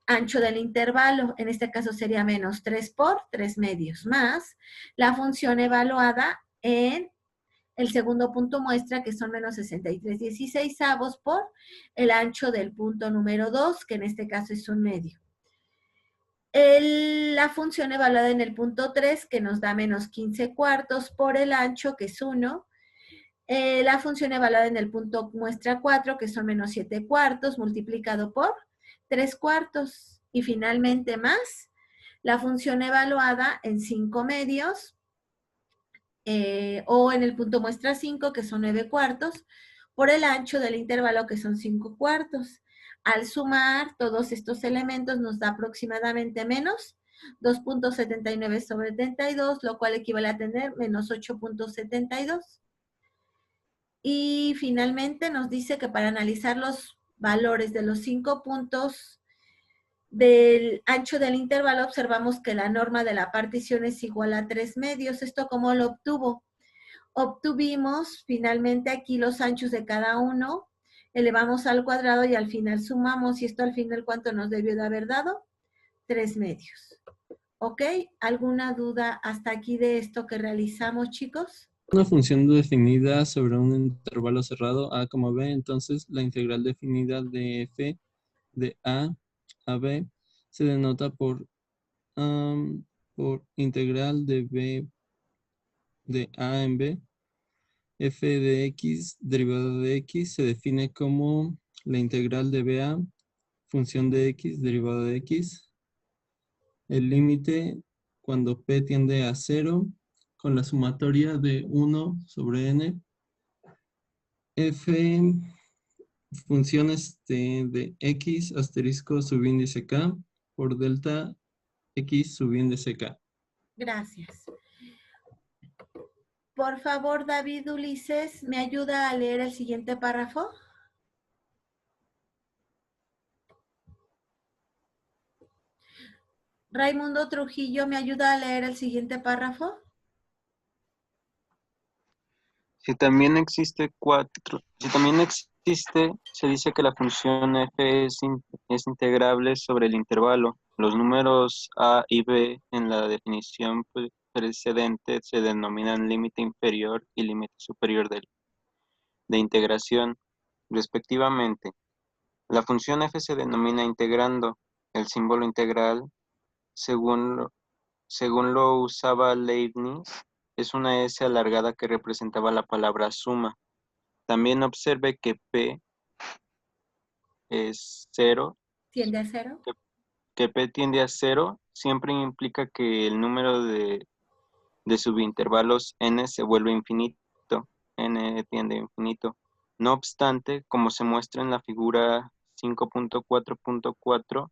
ancho del intervalo. En este caso sería menos 3 por 3/2 más la función evaluada en el segundo punto muestra, que son menos 63/16 por el ancho del punto número 2, que en este caso es 1/2. La función evaluada en el punto 3, que nos da menos 15/4 por el ancho, que es 1. La función evaluada en el punto muestra 4, que son menos 7/4, multiplicado por 3/4. Y finalmente más la función evaluada en 5/2, o en el punto muestra 5, que son 9/4, por el ancho del intervalo, que son 5/4. Al sumar todos estos elementos nos da aproximadamente menos 2.79 sobre 32, lo cual equivale a tener menos 8.72. Y finalmente nos dice que para analizar los valores de los 5 puntos del ancho del intervalo, observamos que la norma de la partición es igual a 3/2. ¿Esto cómo lo obtuvo? Obtuvimos finalmente aquí los anchos de cada uno, elevamos al cuadrado y al final sumamos, y esto al final, ¿cuánto nos debió de haber dado? 3/2. ¿Ok? ¿Alguna duda hasta aquí de esto que realizamos, chicos? Una función definida sobre un intervalo cerrado A, B, entonces la integral definida de f de A a B se denota por integral de B de A en B. F de x derivada de x se define como la integral de BA, función de x derivada de x. El límite cuando P tiende a 0 con la sumatoria de 1 sobre n. F funciones de x asterisco subíndice k por delta x subíndice k. Gracias. Por favor, David Ulises, ¿me ayuda a leer el siguiente párrafo? Raimundo Trujillo, ¿me ayuda a leer el siguiente párrafo? Si también existe, se dice que la función f es integrable sobre el intervalo. Los números a y b en la definición precedente se denominan límite inferior y límite superior de integración, respectivamente. La función f se denomina integrando. El símbolo integral, según lo usaba Leibniz, es una S alargada que representaba la palabra suma. También observe que P es 0. ¿Tiende a 0? Que P tiende a 0 siempre implica que el número de subintervalos n se vuelve infinito. N tiende a infinito. No obstante, como se muestra en la figura 5.4.4,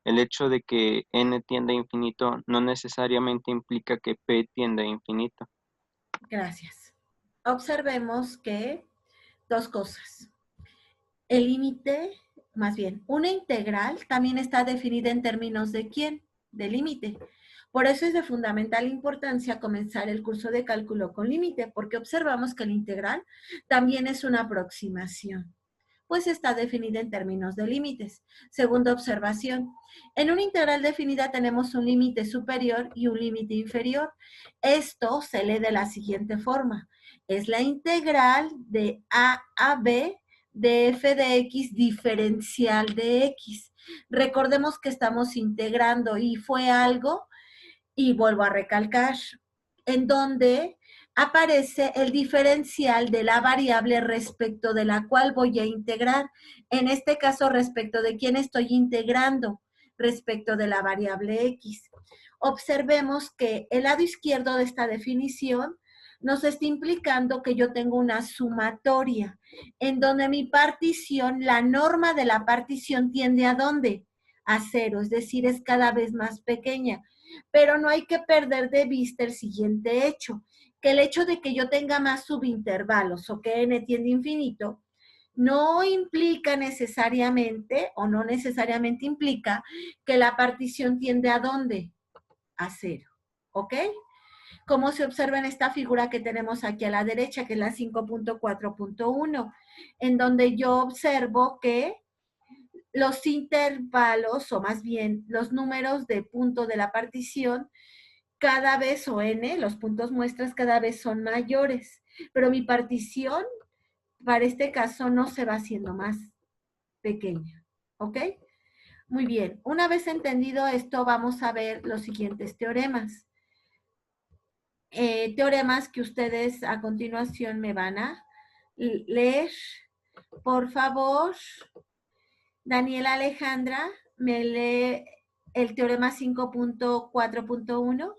el hecho de que n tiende a infinito no necesariamente implica que P tiende a infinito. Gracias. Observemos que dos cosas. El límite, más bien, una integral también está definida en términos de ¿quién? De límite. Por eso es de fundamental importancia comenzar el curso de cálculo con límite, porque observamos que la integral también es una aproximación, pues está definida en términos de límites. Segunda observación, en una integral definida tenemos un límite superior y un límite inferior. Esto se lee de la siguiente forma. Es la integral de a b de f de x diferencial de x. Recordemos que estamos integrando y fue algo, y vuelvo a recalcar, en donde aparece el diferencial de la variable respecto de la cual voy a integrar. En este caso, respecto de quién estoy integrando, respecto de la variable x. Observemos que el lado izquierdo de esta definición nos está implicando que yo tengo una sumatoria, en donde mi partición, la norma de la partición tiende ¿a dónde? A 0, es decir, es cada vez más pequeña. Pero no hay que perder de vista el siguiente hecho, que el hecho de que yo tenga más subintervalos o que n tiende a infinito, no implica necesariamente, o no necesariamente implica, que la partición tiende ¿a dónde? A 0, ¿ok? Como se observa en esta figura que tenemos aquí a la derecha, que es la 5.4.1, en donde yo observo que los intervalos, o más bien los números de punto de la partición, cada vez, o n, los puntos muestras cada vez son mayores, pero mi partición, para este caso, no se va haciendo más pequeña, ¿ok? Muy bien, una vez entendido esto, vamos a ver los siguientes teoremas. Teoremas que ustedes a continuación me van a leer. Por favor, Daniela Alejandra, ¿me lee el teorema 5.4.1?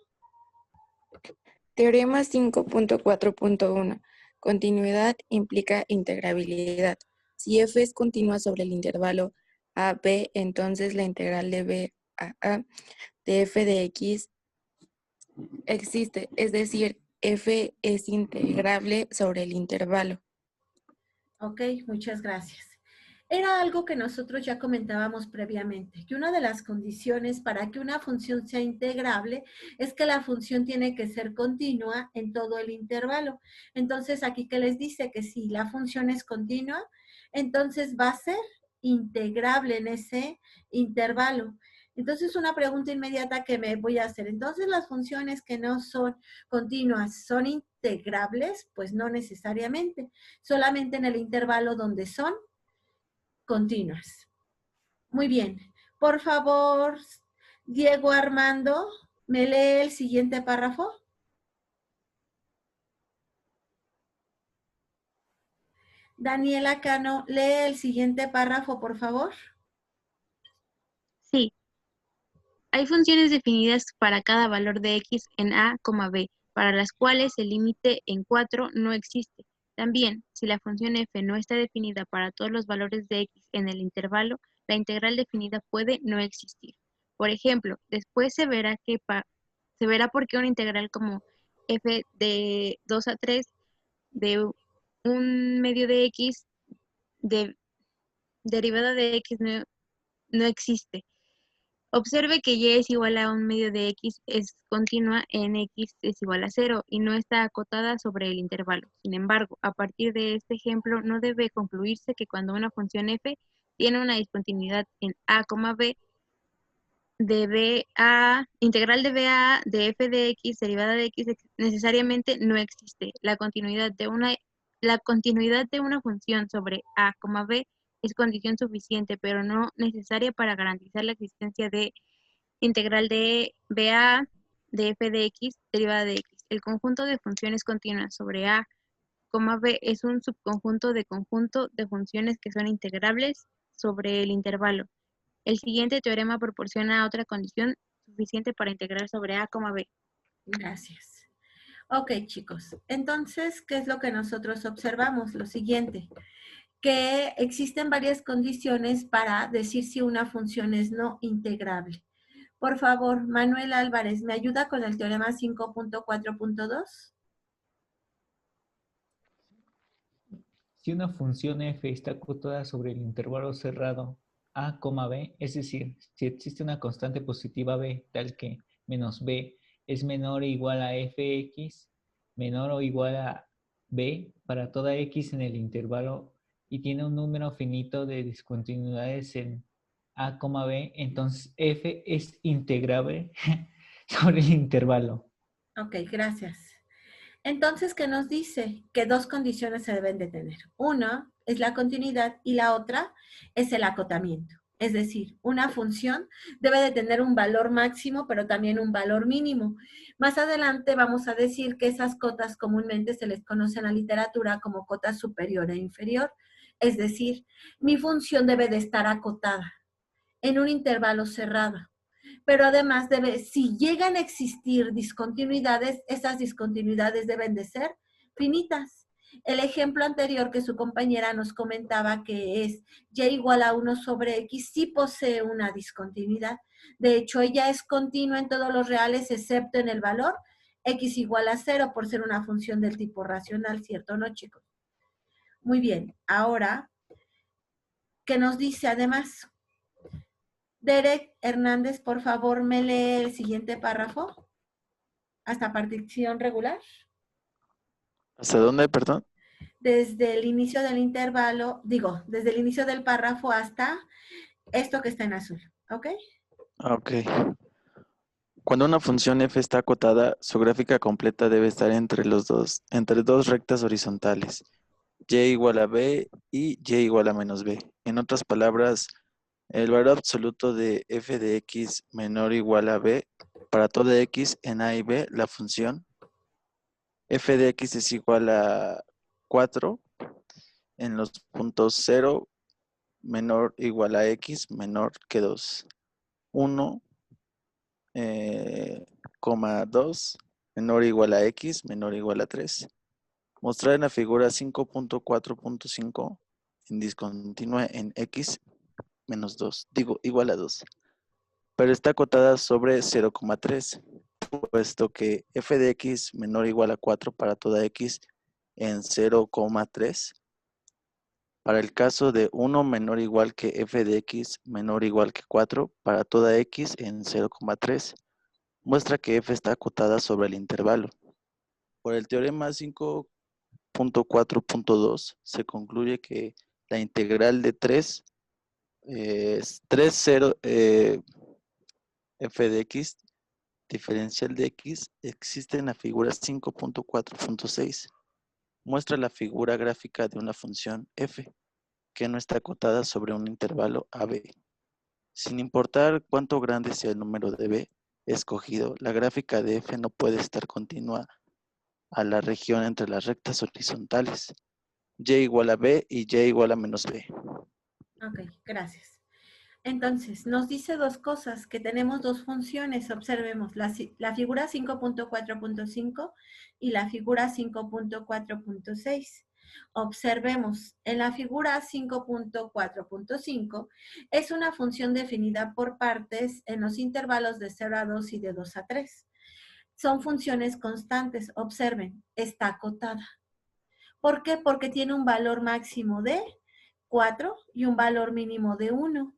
Teorema 5.4.1. Continuidad implica integrabilidad. Si f es continua sobre el intervalo a, b, entonces la integral de b a a de f de x existe, es decir, f es integrable sobre el intervalo. Ok, muchas gracias. Era algo que nosotros ya comentábamos previamente, que una de las condiciones para que una función sea integrable es que la función tiene que ser continua en todo el intervalo. Entonces, aquí que les dice que si la función es continua, entonces va a ser integrable en ese intervalo. Entonces, una pregunta inmediata que me voy a hacer. Entonces, las funciones que no son continuas, ¿son integrables? Pues no necesariamente. Solamente en el intervalo donde son continuas. Muy bien. Por favor, Diego Armando, ¿me lee el siguiente párrafo? Daniela Cano, lee el siguiente párrafo, por favor. Sí. Hay funciones definidas para cada valor de x en a, b, para las cuales el límite en 4 no existe. También, si la función f no está definida para todos los valores de x en el intervalo, la integral definida puede no existir. Por ejemplo, después se verá por qué una integral como f de 2 a 3 de un medio de x de derivada de x no existe. Observe que y es igual a un medio de x es continua en x es igual a 0 y no está acotada sobre el intervalo. Sin embargo, a partir de este ejemplo, no debe concluirse que cuando una función f tiene una discontinuidad en a, b, de b a, integral de b a de f de x derivada de x necesariamente no existe. La continuidad de una función sobre a, b es condición suficiente, pero no necesaria para garantizar la existencia de integral de BA de f de x derivada de x. El conjunto de funciones continuas sobre a, b es un subconjunto de funciones que son integrables sobre el intervalo. El siguiente teorema proporciona otra condición suficiente para integrar sobre a, b. Gracias. Ok, chicos. Entonces, ¿qué es lo que nosotros observamos? Lo siguiente, que existen varias condiciones para decir si una función es no integrable. Por favor, Manuel Álvarez, ¿me ayuda con el teorema 5.4.2? Si una función f está acotada sobre el intervalo cerrado a, b, es decir, si existe una constante positiva b tal que menos b es menor o igual a fx, menor o igual a b para toda x en el intervalo y tiene un número finito de discontinuidades en a, b, entonces f es integrable sobre el intervalo. Ok, gracias. Entonces, ¿qué nos dice? Que dos condiciones se deben de tener. Una es la continuidad y la otra es el acotamiento. Es decir, una función debe de tener un valor máximo, pero también un valor mínimo. Más adelante vamos a decir que esas cotas comúnmente se les conoce en la literatura como cota superior e inferior. Es decir, mi función debe de estar acotada en un intervalo cerrado. Pero además si llegan a existir discontinuidades, esas discontinuidades deben de ser finitas. El ejemplo anterior que su compañera nos comentaba, que es y igual a 1 sobre x, sí posee una discontinuidad. De hecho, ella es continua en todos los reales, excepto en el valor x igual a 0, por ser una función del tipo racional, ¿cierto o no, chicos? Muy bien, ahora, ¿qué nos dice además? Derek Hernández, por favor, me lee el siguiente párrafo. Hasta partición regular. ¿Hasta dónde, perdón? Desde el inicio del intervalo, desde el inicio del párrafo hasta esto que está en azul. ¿Ok? Ok. Cuando una función f está acotada, su gráfica completa debe estar entre dos rectas horizontales, y igual a b y y igual a menos b. En otras palabras, el valor absoluto de f de x menor o igual a b para toda x en a y b, la función f de x es igual a 4 en los puntos 0 menor o igual a x menor que 2. 1, 2 menor o igual a x menor o igual a 3. Mostrar en la figura 5.4.5 en discontinua en x menos 2, igual a 2. Pero está acotada sobre 0,3, puesto que f de x menor o igual a 4 para toda x en 0,3. Para el caso de 1 menor o igual que f de x menor o igual que 4 para toda x en 0,3, muestra que f está acotada sobre el intervalo. Por el teorema 5.4.2 se concluye que la integral de 3 f de x diferencial de x existe en la figura 5.4.6. Muestra la figura gráfica de una función f que no está acotada sobre un intervalo AB. Sin importar cuánto grande sea el número de b escogido, la gráfica de f no puede estar continua a la región entre las rectas horizontales y igual a b y y igual a menos b. Ok, gracias. Entonces, nos dice dos cosas, que tenemos dos funciones. Observemos la figura 5.4.5 y la figura 5.4.6. Observemos, en la figura 5.4.5 es una función definida por partes en los intervalos de 0 a 2 y de 2 a 3. Son funciones constantes. Observen, está acotada. ¿Por qué? Porque tiene un valor máximo de 4 y un valor mínimo de 1.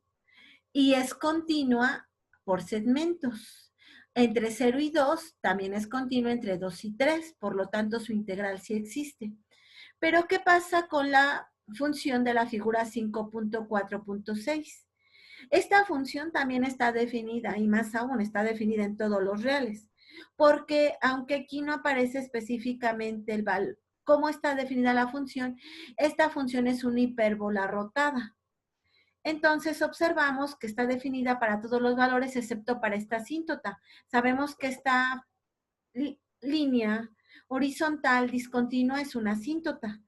Y es continua por segmentos. Entre 0 y 2 también es continuo entre 2 y 3, por lo tanto su integral sí existe. Pero ¿qué pasa con la función de la figura 5.4.6? Esta función también está definida, y más aún está definida en todos los reales, porque aunque aquí no aparece específicamente el valor, cómo está definida la función, esta función es una hipérbola rotada. Entonces observamos que está definida para todos los valores excepto para esta asíntota. Sabemos que esta línea horizontal discontinua es una asíntota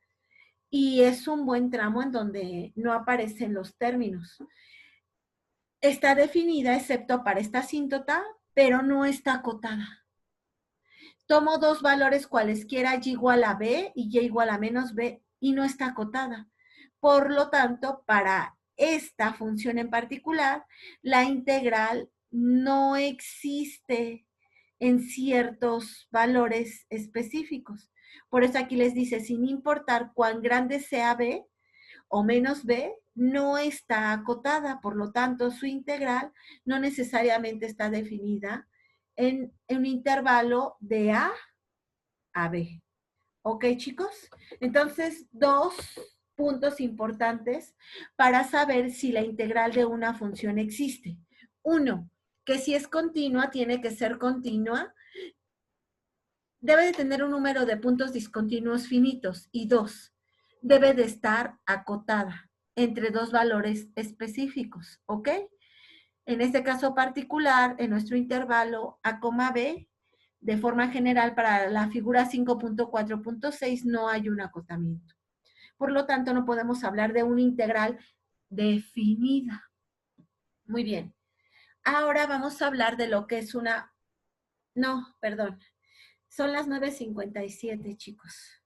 y es un buen tramo en donde no aparecen los términos. Está definida excepto para esta asíntota, pero no está acotada. Tomo dos valores cualesquiera, y igual a b y y igual a menos b, y no está acotada. Por lo tanto, para esta función en particular, la integral no existe en ciertos valores específicos. Por eso aquí les dice, sin importar cuán grande sea b o menos b, no está acotada. Por lo tanto, su integral no necesariamente está definida en un intervalo de a b. ¿Ok, chicos? Entonces, dos puntos importantes para saber si la integral de una función existe. Uno, que si es continua, tiene que ser continua. Debe de tener un número de puntos discontinuos finitos. Y dos, debe de estar acotada entre dos valores específicos. ¿Ok? En este caso particular, en nuestro intervalo a, b, de forma general, para la figura 5.4.6 no hay un acotamiento. Por lo tanto, no podemos hablar de una integral definida. Muy bien. Ahora vamos a hablar de lo que es una... No, perdón. Son las 9:57, chicos.